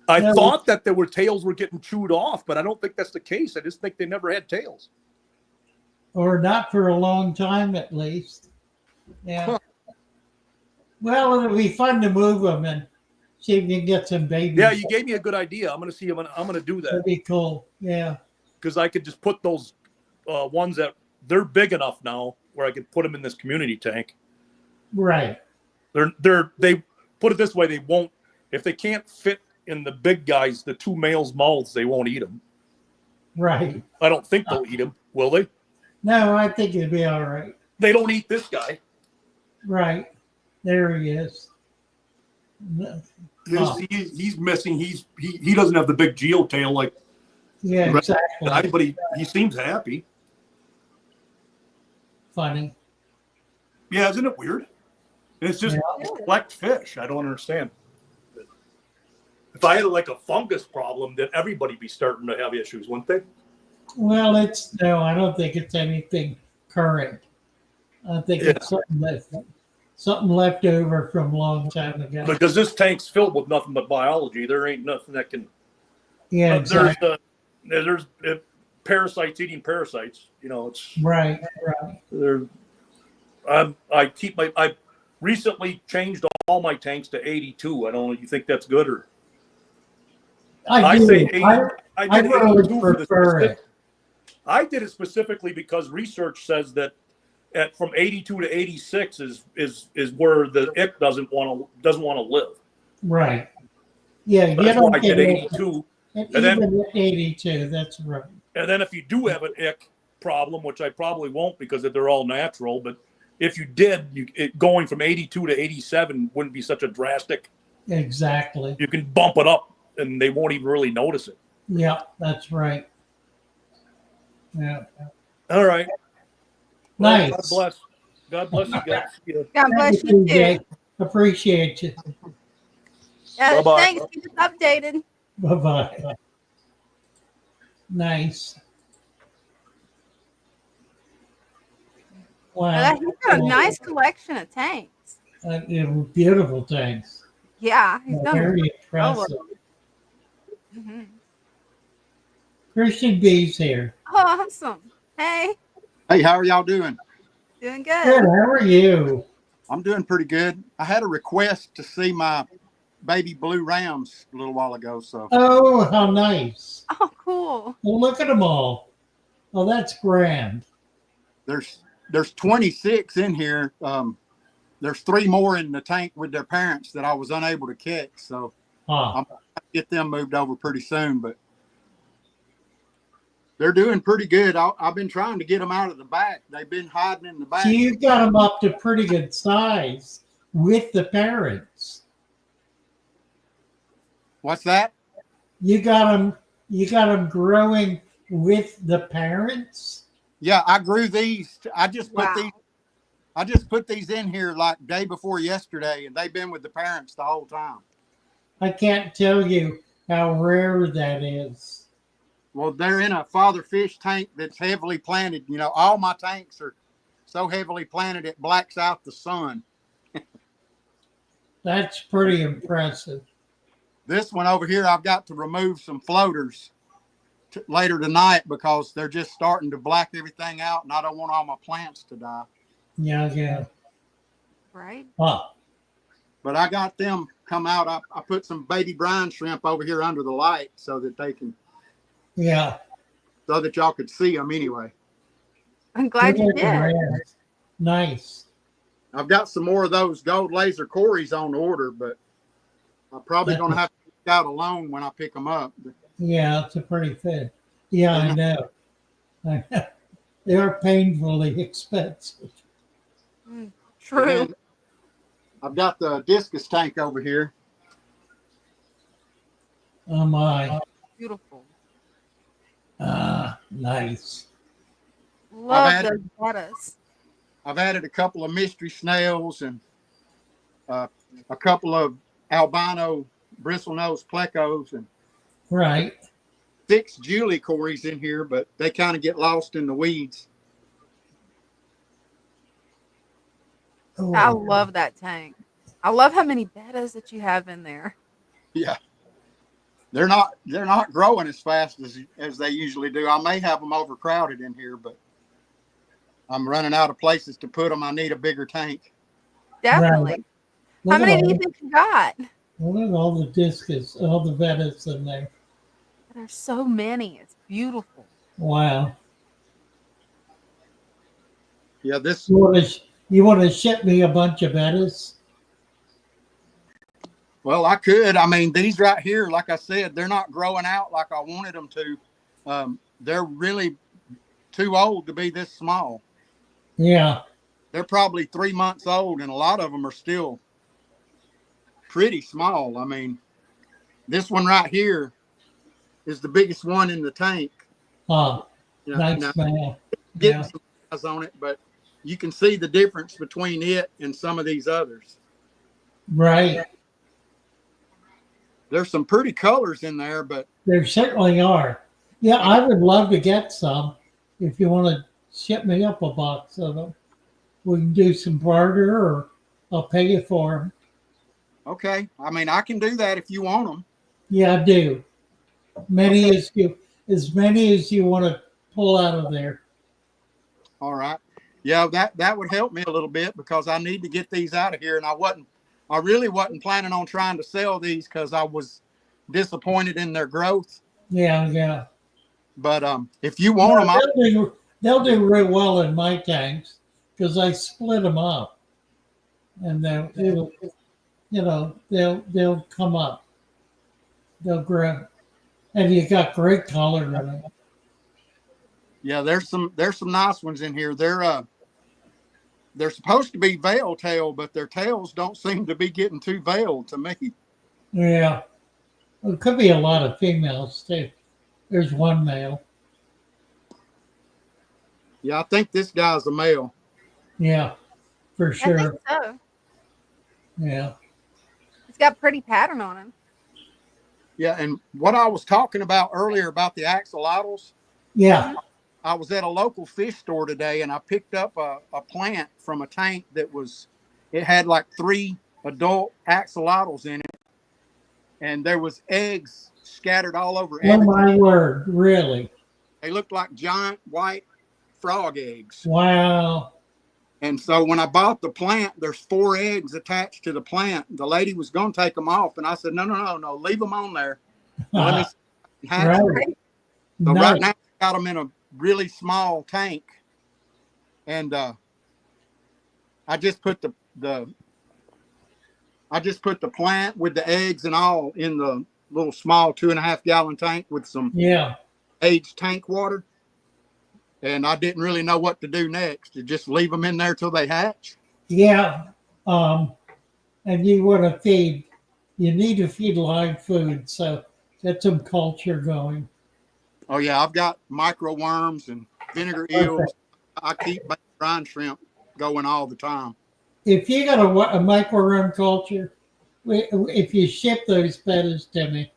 I no. thought that there were tails were getting chewed off, but I don't think that's the case. I just think they never had tails. Or not for a long time, at least. Yeah. Huh. Well, it'll be fun to move them and see if you can get some babies. Yeah, you gave me a good idea. I'm gonna see. I'm gonna do that That'd be cool. Yeah. because I could just put those ones that they're big enough now where I could put them in this community tank. Right. They put it this way, they won't, if they can't fit in the big guys, the 2 males' mouths, they won't eat them. Right. I don't think they'll eat them, will they? No, I think it'd be all right. They don't eat this guy. Right. There he is. No. Oh. He's missing. He doesn't have the big geo tail like Yeah, the rest of the exactly. guy, but he seems happy. Funny. Yeah, isn't it weird? It's just select fish. I don't understand. If I had like a fungus problem, then everybody be starting to have issues, wouldn't they? Well, no, I don't think it's anything current. I think Yeah. it's something left over from a long time ago. Because this tank's filled with nothing but biology. There ain't nothing that can. Yeah, exactly. There's parasites eating parasites. You know, it's Right. there. I recently changed all my tanks to 82. I don't know. You think that's good or? I do. say 80. I did really 82 prefer it. I did it specifically because research says that from 82 to 86 is where the ick doesn't want to live. Right. Yeah, So that's why I did 82. And then even 82, that's right. And then if you do have an ick problem, which I probably won't because they're all natural, but if you did, going from 82 to 87 wouldn't be such a drastic. Exactly. You can bump it up and they won't even really notice it. Yeah, that's right. Yeah. All right. Nice. God bless. God bless you guys. Yeah. God bless you too. Appreciate you. Yeah, Bye-bye. thanks. Keep us updated. Bye-bye. Nice. Wow. He's got a nice collection of tanks. Beautiful tanks. Yeah, he's done Very well impressive. Mm-hmm. Christian B's here. Oh, awesome. Hey, Hey, how are y'all doing? doing Good. good. How are you? I'm doing pretty good. I had a request to see my baby blue rams a little while ago. So, Oh, how nice. Oh, cool. Well, look at them all. Oh, that's grand. there's 26 in here. There's 3 more in the tank with their parents that I was unable to catch. So I'm gonna get them moved over pretty soon, but they're doing pretty good. I've been trying to get them out of the back. They've been hiding in the back. So you got them up to pretty good size with the parents. What's that? You got them growing with the parents? Yeah, I grew these. I just Wow. put these in here like day before yesterday, and they've been with the parents the whole time. I can't tell you how rare that is. Well, they're in a Father Fish tank that's heavily planted. You know, all my tanks are so heavily planted it blacks out the sun. That's pretty impressive. This one over here, I've got to remove some floaters later tonight because they're just starting to black everything out, and I don't want all my plants to die. Yeah. Right. But I got them come out. I put some baby brine shrimp over here under the light so that they can. Yeah. So that y'all could see them anyway. I'm glad you did. Nice. I've got some more of those gold laser Corys on order, but I'm probably going to have to pick out alone when I pick them up. Yeah, it's a pretty fit. Yeah, I know. They are painfully expensive. True. I've got the discus tank over here. Oh my. Beautiful. Nice. Love those bettas. I've added a couple of mystery snails and a couple of albino bristlenose plecos and Right. 6 Julie Corys in here, but they kind of get lost in the weeds. Oh. I love that tank. I love how many bettas that you have in there. Yeah. They're not growing as fast as they usually do. I may have them overcrowded in here, but I'm running out of places to put them. I need a bigger tank. Definitely. Right. How many do you think you got? Look at all the discus, all the bettas in there. There's so many. It's beautiful. Wow. Yeah, this. You want to ship me a bunch of bettas? Well, I could. I mean, these right here, like I said, they're not growing out like I wanted them to. They're really too old to be this small. Yeah. They're probably 3 months old, and a lot of them are still pretty small. I mean, this one right here is the biggest one in the tank. Nice man. Getting some eyes on it, but you can see the difference between it and some of these others. Right. There's some pretty colors in there, but there certainly are. Yeah, I would love to get some. If you want to ship me up a box of them, we can do some barter, or I'll pay you for them. Okay. I mean, I can do that if you want them. Yeah, I do. Okay. As many as you want to pull out of there. All right. Yeah, that would help me a little bit because I need to get these out of here. And I really wasn't planning on trying to sell these because I was disappointed in their growth. Yeah, yeah. But if you want No, them, I'll, they'll do real well in my tanks because I split them up, and then they'll come up, they'll grow, and you got great color in them. yeah, there's some nice ones in here. They're supposed to be veil tail, but their tails don't seem to be getting too veiled to me. Yeah, well, it could be a lot of females too. There's one male. Yeah, I think this guy's a male. Yeah, for I think sure. so. Yeah, It's got pretty pattern on him. Yeah, and what I was talking about earlier about the axolotls, yeah. I was at a local fish store today and I picked up a plant from a tank it had like 3 adult axolotls in it, and there was eggs scattered all over Oh everything. my word! Really? They looked like giant white frog eggs. Wow. And so when I bought the plant, there's 4 eggs attached to the plant. The lady was going to take them off, and I said, no, leave them on there. Let me hatch them. Right. So Nice. right now, I got them in a really small tank, and I just put the plant with the eggs and all in the little small 2.5 gallon tank with some aged tank water. And I didn't really know what to do next. To just leave them in there till they hatch. Yeah. And you want to feed, you need to feed live food. So get some culture going. Oh yeah, I've got micro worms and vinegar eels. I keep brine shrimp going all the time. If you got a micro-worm culture, if you ship those bettas to me,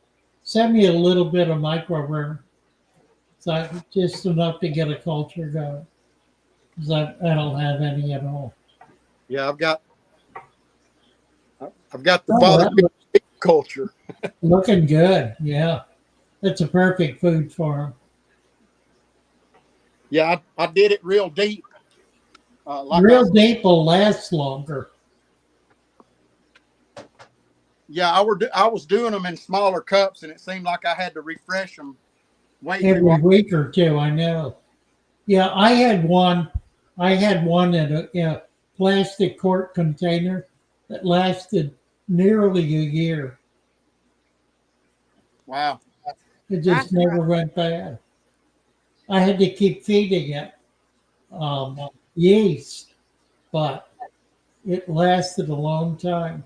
send me a little bit of micro-worm. So just enough to get a culture going. Because I don't have any at all. Yeah, I've got the Father Fish culture. Looking good. Yeah. That's a perfect food for them. Yeah, I did it real deep. Real deep will last longer. Yeah, I was doing them in smaller cups, and it seemed like I had to refresh them Every week or two, I know. Yeah, I had one in a plastic quart container that lasted nearly a year. Wow. It just never went bad. I had to keep feeding it yeast, but it lasted a long time.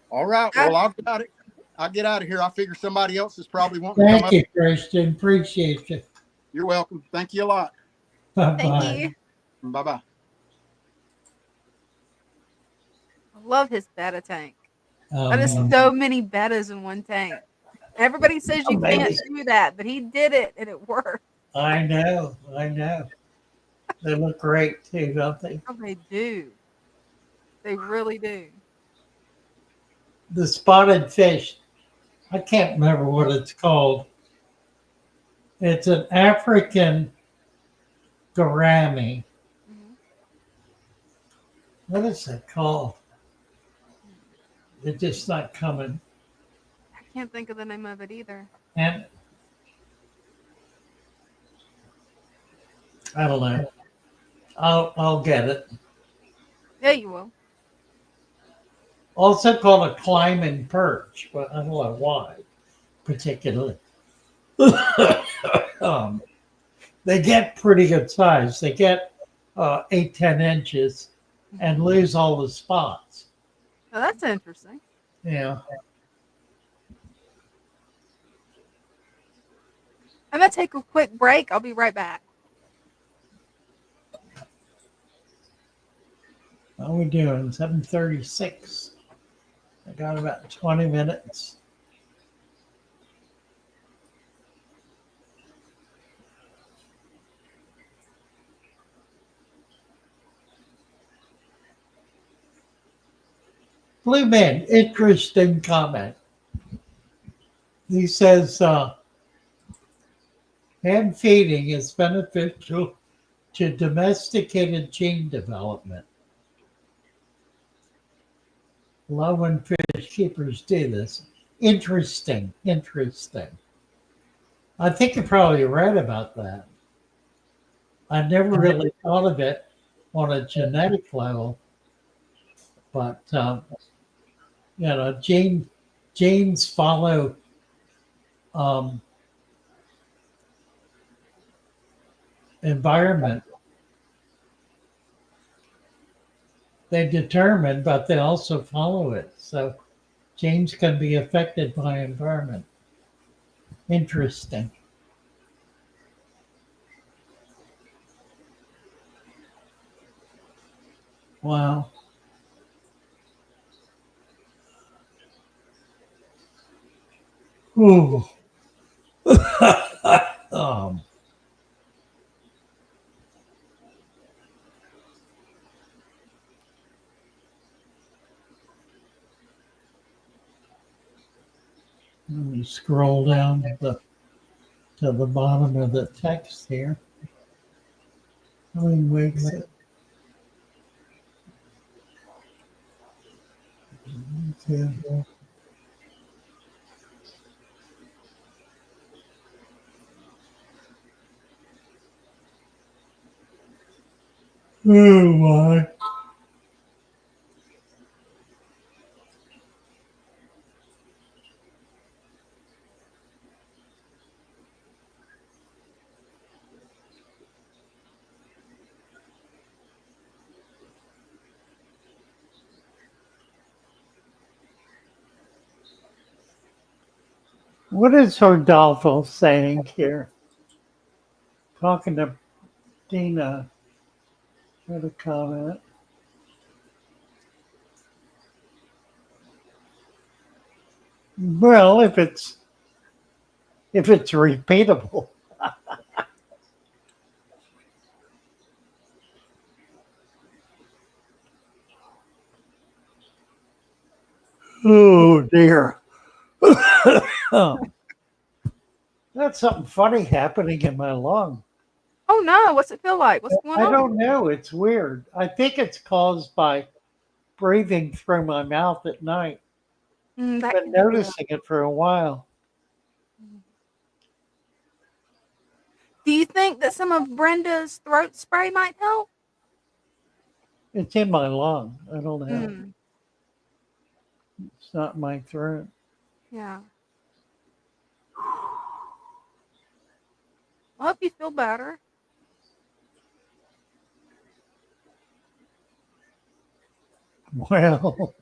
All right. Well, I'll get out of here. I figure somebody else is probably wanting to come up. Thank you, Christian. Appreciate you. You're welcome. Thank you a lot. Bye-bye. Thank you. Bye-bye. I love his betta tank. That is so many bettas in one tank. Everybody says you can't do that, but he did it and it worked. I know. They look great too, don't they? Oh, they do. They really do. The spotted fish, I can't remember what it's called. It's an African gourami. What is it called? It's just not coming. I can't think of the name of it either. And I don't know. I'll get it. Yeah, you will. Also called a climbing perch, but I don't know why particularly. They get pretty good size. They get 8-10 inches and lose all the spots. Oh, that's interesting. Yeah. I'm going to take a quick break. I'll be right back. How are we doing? 7:36. I got about 20 minutes. Blue Man, interesting comment. He says hand feeding is beneficial to domesticated gene development. Love when fish keepers do this. Interesting, interesting. I think you probably read about that. I never really thought of it on a genetic level, but genes follow um, environment. They determine, but they also follow it. So genes can be affected by environment. Interesting. Wow. Ooh. um, Let me scroll down to the bottom of the text here. How many weeks? Okay. Oh my. What is Rodolfo saying here? Talking to Dina. Got a comment. Well, if it's repeatable. Oh dear. Oh, that's something funny happening in my lung. Oh no, what's it feel like? What's going I on? don't know. It's weird. I think it's caused by breathing through my mouth at night. That Been could be it. noticing it for a while. Do you think that some of Brenda's throat spray might help? It's in my lung. I don't know. Mm, It's not my throat. yeah. I hope you feel better. Well,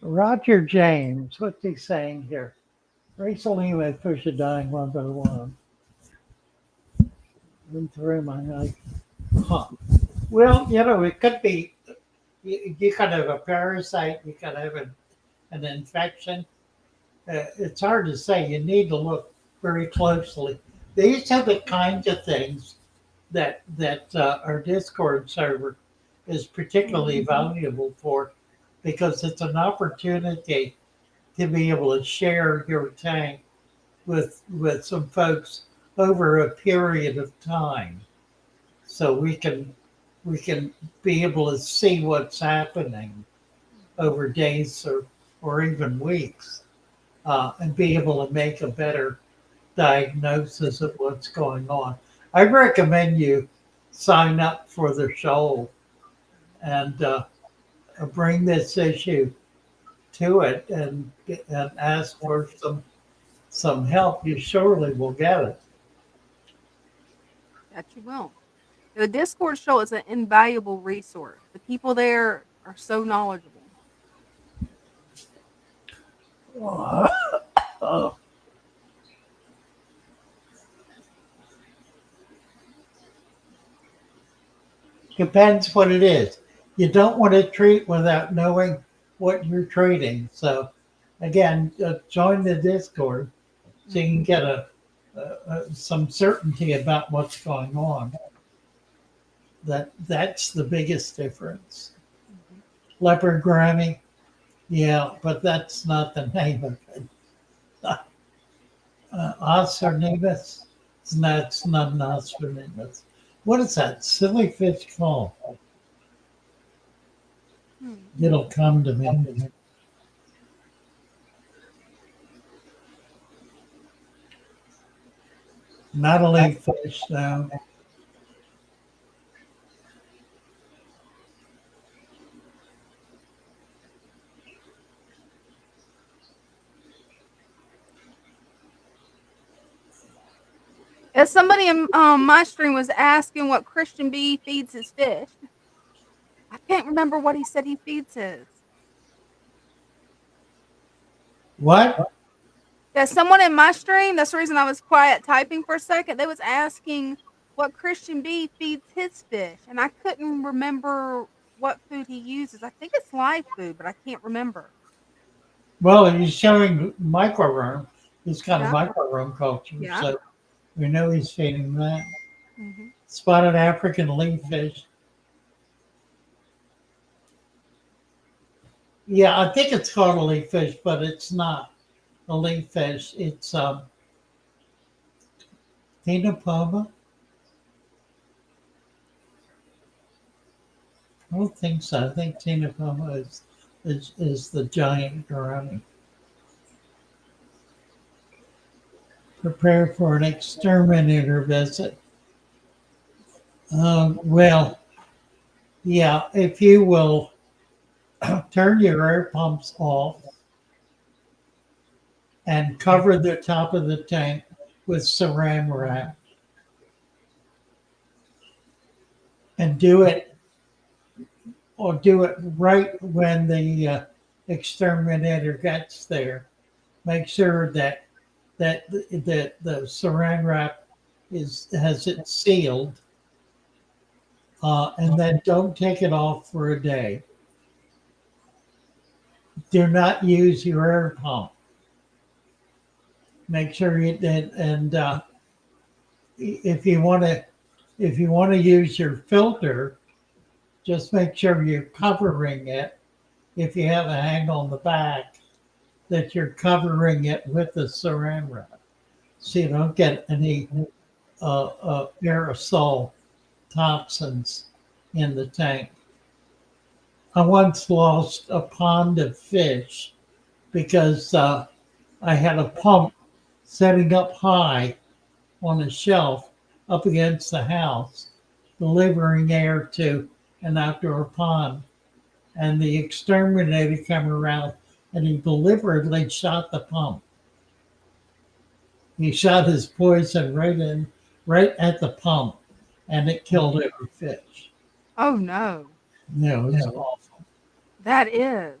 Roger James, what's he saying here? Recently, my fish are dying one by one. Went through my life. Huh. Well, it could be you could have a parasite, you could have an infection. It's hard to say. You need to look very closely. These are the kinds of things that our Discord server is particularly valuable for, because it's an opportunity to be able to share your tank with some folks over a period of time, so we can be able to see what's happening over days or even weeks, and be able to make a better diagnosis of what's going on. I recommend you sign up for the show and bring this issue to it, and ask for some help. You surely will get it. That you will. The Discord show is an invaluable resource. The people there are so knowledgeable. Oh, depends what it is. You don't want to treat without knowing what you're treating. So, again, join the Discord so you can get some certainty about what's going on. That's the biggest difference. Leopard gourami. Yeah, but that's not the name of it. Osornibus. It's not an Osornibus. What is that silly fish called? Hmm. It'll come to me. Not a leaf fish, no. As somebody in my stream was asking what Christian B feeds his fish, I can't remember what he said he feeds his. What? Yeah, someone in my stream, that's the reason I was quiet typing for a second, they was asking what Christian B feeds his fish, and I couldn't remember what food he uses. I think it's live food, but I can't remember. Well, he's showing microworm. He's got a Yeah, microworm culture, yeah. so we know he's feeding that. Hmm. Spotted African leaf fish. Yeah, I think it's called a leaf fish, but it's not a leaf fish. It's Phenopoma. I don't think so. I think Phenopoma is the giant gourami. Prepare for an exterminator visit. Well, yeah, if you will turn your air pumps off and cover the top of the tank with saran wrap and do it right when the exterminator gets there. Make sure that the saran wrap has it sealed, and then don't take it off for a day. Do not use your air pump. Make sure you did, and if you want to use your filter, just make sure you're covering it. If you have a hang on the back, that you're covering it with the saran wrap, so you don't get any aerosol toxins in the tank. I once lost a pond of fish because I had a pump setting up high on a shelf up against the house, delivering air to an outdoor pond. And the exterminator came around and he deliberately shot the pump. He shot his poison right at the pump, and it killed every fish. Oh no, No, it's awful. that is.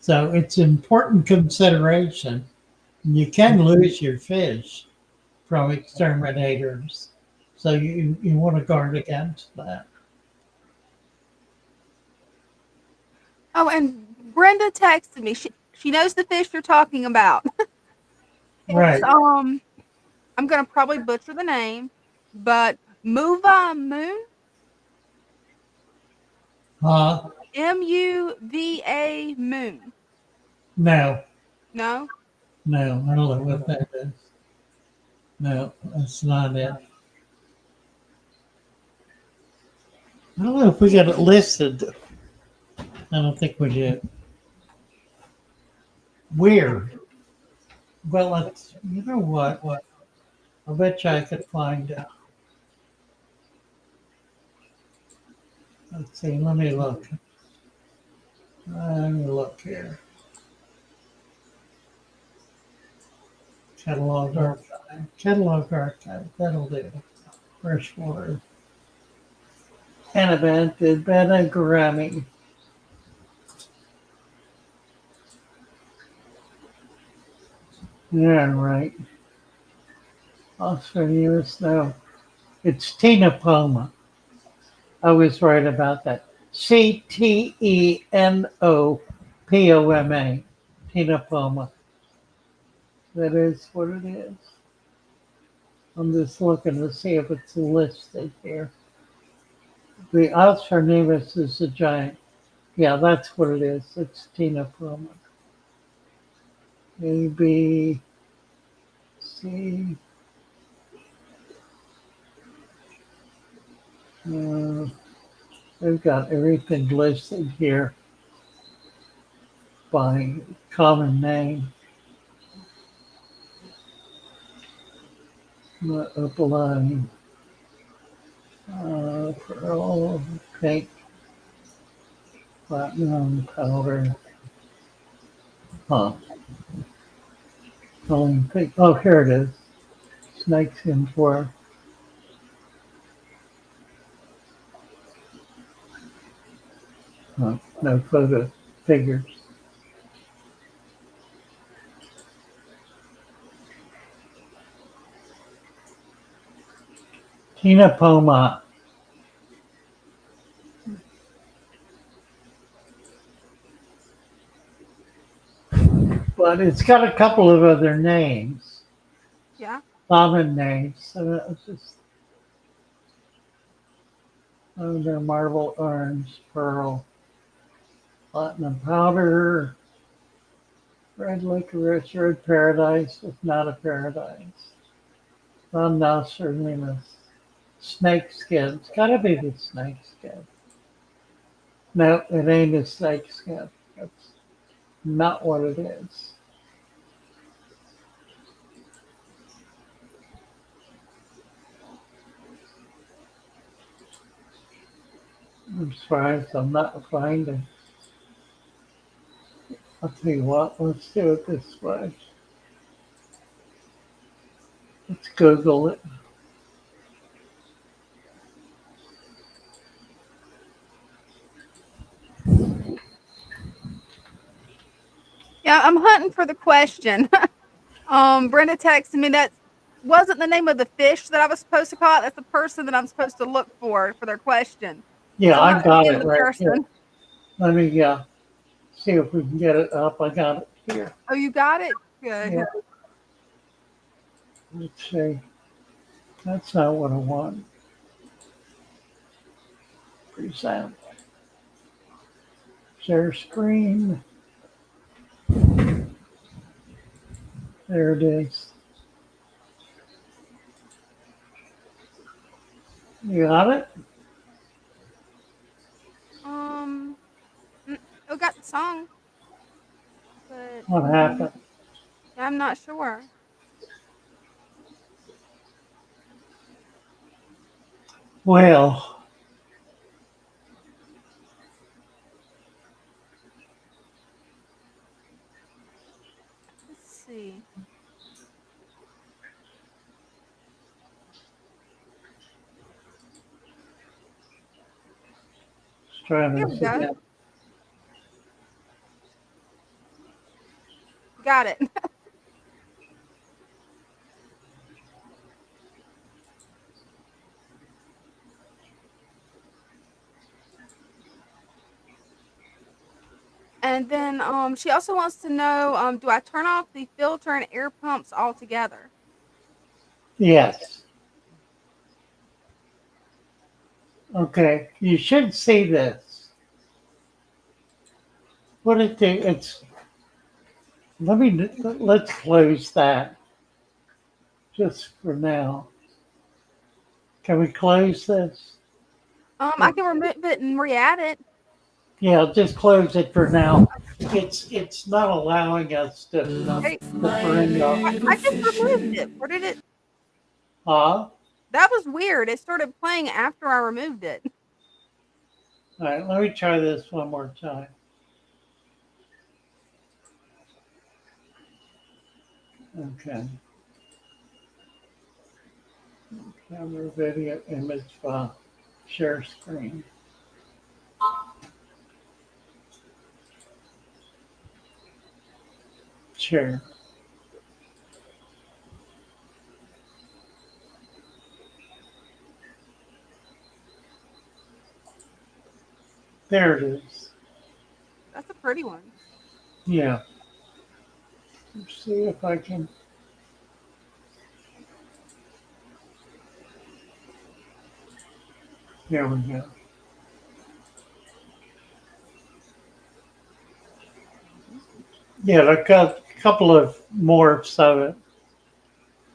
So it's important consideration. You can lose your fish from exterminators, so you want to guard against that. Oh, and Brenda texted me. She knows the fish you're talking about. It's Right? I'm gonna probably butcher the name, but Muva Moon, Muva Moon. No, No, no, I don't know what that is. No, that's not it. I don't know if we got it listed. I don't think we did. Weird. Well, you know what? I bet you I could find it. Let's see. Let me look. Let me look here. Catalog archive. Catalog archive. That'll do. Freshwater. Annabeth did Beta Grammy. Yeah, right. Australia, no. It's Tina Poma. I was right about that. Ctenopoma. Tina Poma. That is what it is. I'm just looking to see if it's listed here. The Oxfordnemus is a giant. Yeah, that's what it is. It's Tina Perlman. A, B, C. They've got everything listed here by common name. Opaline, pearl, pink, platinum, powder. Huh. Pink. Oh, here it is. Snakeskin for. Huh. No photo figures. Tina Poma. But it's got a couple of other names, Yeah. common names. So it's just their marble orange, pearl, platinum powder, red licorice, red paradise. It's not a paradise. Rhinoceros, snake skin. It's got to be the snake skin. No, it ain't a snake skin. That's not what it is. I'm surprised I'm not finding. I'll tell you what, let's do it this way. Let's Google it. Yeah, I'm hunting for the question. Brenda texted me that wasn't the name of the fish that I was supposed to call it. That's the person that I'm supposed to look for their question. Yeah, So I'm I hunting got again it the right here. person. Let me see if we can get it up. I got it here. Oh, you got it? Good. Yeah, let's see. That's not what I want. Present. Share screen. There it is. You got it? Um, I got the song, but What happened? I'm not sure. Well, Let's see. let's try Here this we go. again. Got it. And then she also wants to know do I turn off the filter and air pumps altogether? Yes. Okay. You should see this. What it do? It's. Let's close that just for now. Can we close this? I can remove it and re-add it. Yeah, just close it for now. It's not allowing us to Hey, bring up. I just removed it. Where did it? Huh? That was weird. It started playing after I removed it. All right, let me try this one more time. Okay. Camera, video, image file, share screen. Share. There it is. That's a pretty one. Yeah. Let's see if I can. There we go. Yeah, there got a couple of morphs of it,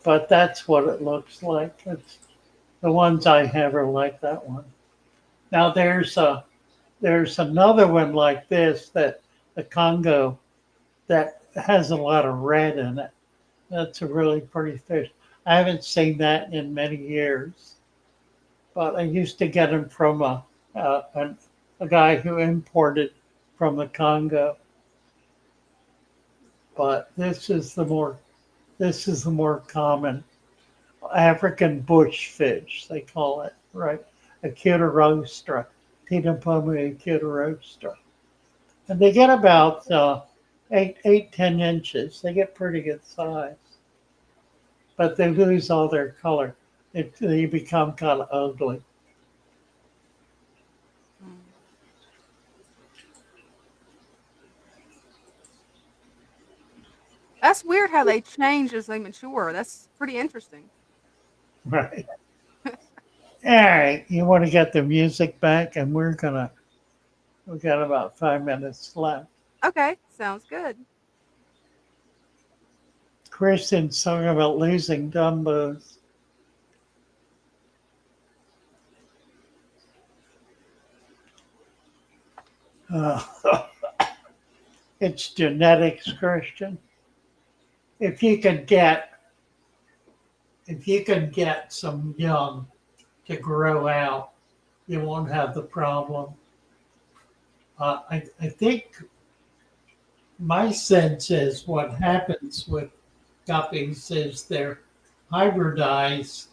but that's what it looks like. It's the ones I have are like that one. Now there's another one like this that the Congo that has a lot of red in it. That's a really pretty fish. I haven't seen that in many years, but I used to get them from a guy who imported from the Congo. But this is the more common African bush fish, they call it, right? Acuta rostra, Tinapoma acuta rostra. And they get about 10 inches. They get pretty good size, but they lose all their color. They become kind of ugly. Mm. That's weird how they change as they mature. That's pretty interesting. Right. All right. You want to get the music back, and we got about 5 minutes left. Okay, sounds good. Kristen's song about losing Dumbos. Uh, it's genetics, Christian. If you can get if you can get some young to grow out, you won't have the problem. I think my sense is what happens with guppies is they're hybridized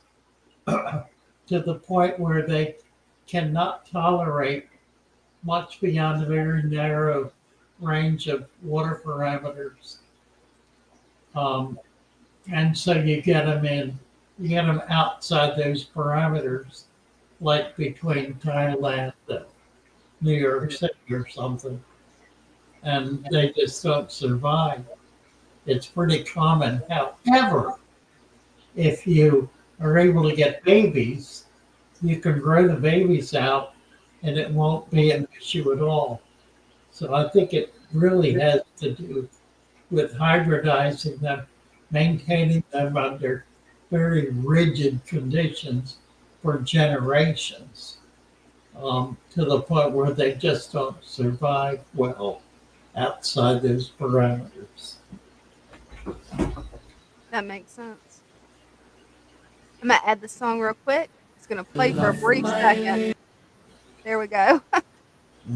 to the point where they cannot tolerate much beyond a very narrow range of water parameters. Um, and so you get them outside those parameters, like between Thailand and New York City or something, and they just don't survive. It's pretty common. However, if you are able to get babies, you can grow the babies out and it won't be an issue at all. So I think it really has to do with hybridizing them, maintaining them under very rigid conditions for generations, to the point where they just don't survive well outside those parameters. That makes sense. I'm gonna add the song real quick. It's gonna play for a Love brief second. my There we go.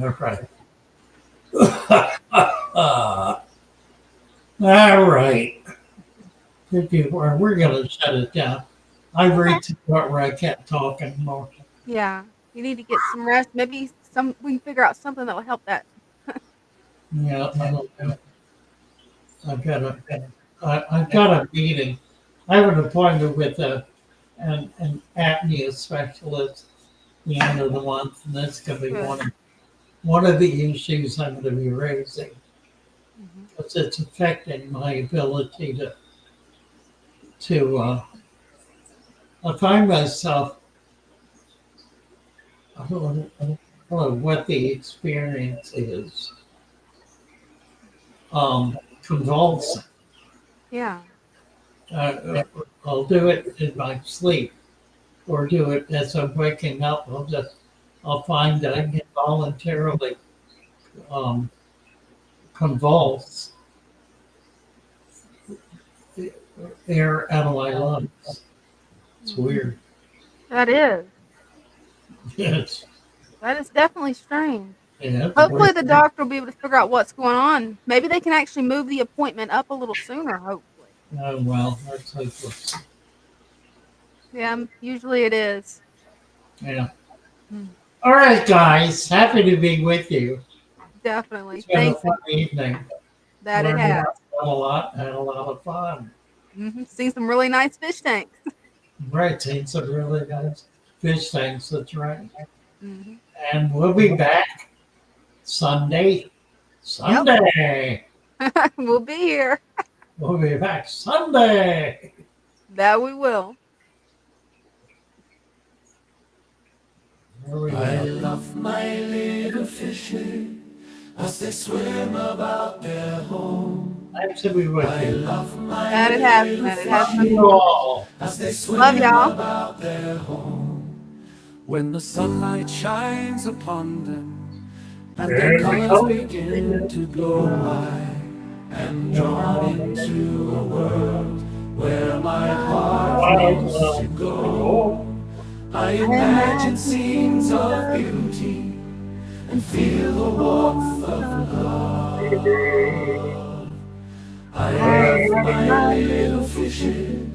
All right. All right. We're going to shut it down. I've Okay. reached the point where I can't talk anymore. Yeah, you need to get some rest. Maybe we can figure out something that will help that. Yeah, I don't know. I've got a, I've got a meeting. I have an appointment with an apnea specialist at the end of the month, and that's going to be Good. one of the issues I'm going to be raising Mhm. because it's affecting my ability to. I find myself. I don't know what the experience is. Convulsing. Yeah. Uh, I'll do it in my sleep or do it as I'm waking up. I'll find that I can voluntarily um, convulse air out of my lungs. It's weird. That is. Yes. That is definitely strange. Yeah, it's Hopefully, weird. the doctor will be able to figure out what's going on. Maybe they can actually move the appointment up a little sooner. Hopefully. Oh, well, that's hopeless. Yeah. Usually it is. Yeah. Mm. All right, guys. Happy to be with you. Definitely. It's been a Thank fun you. evening. That it Learned has. a lot, had a lot of fun. Seen some really nice fish tanks. Right, seen some really nice fish tanks. That's right. Hmm. And we'll be back Sunday. Yep. Sunday. We'll be here. We'll be back Sunday. That we will. Here we I go. love my little fishes as they swim about their home. I have to be with I you. love my And it has been. little It has Love been. you all. as they Love swim y'all. about their home. When the sunlight shines upon them and their There we colors go. begin to glow, I am drawn into a world where my heart longs to go. I imagine scenes of beauty and feel the warmth of love. I love my little fishes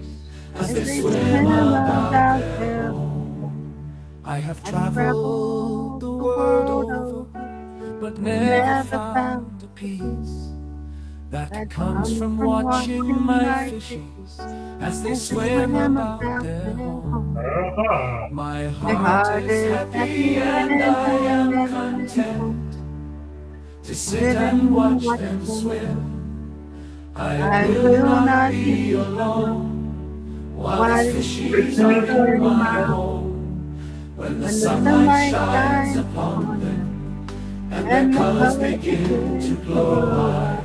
as they swim about their home. I have traveled the world over, but never found a peace that comes from watching my fishes as they swim about their home. Uh-huh. My heart is happy and I am content to sit and watch them swim. I will not be alone while the fishes are in my home. When the sunlight shines upon them and their colors begin to glow,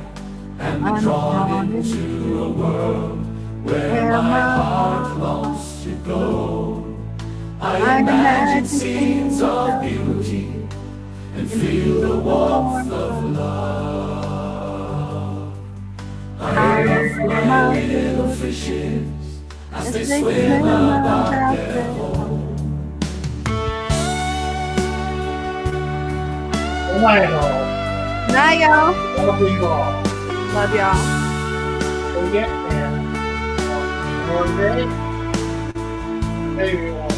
I am drawn into a world where my heart longs to go. I imagine scenes of beauty and feel the warmth of love. I love my little fishes as they swim about their home. Good night, all. Night, y'all. Love you all. Love y'all. So get there. One day, maybe one.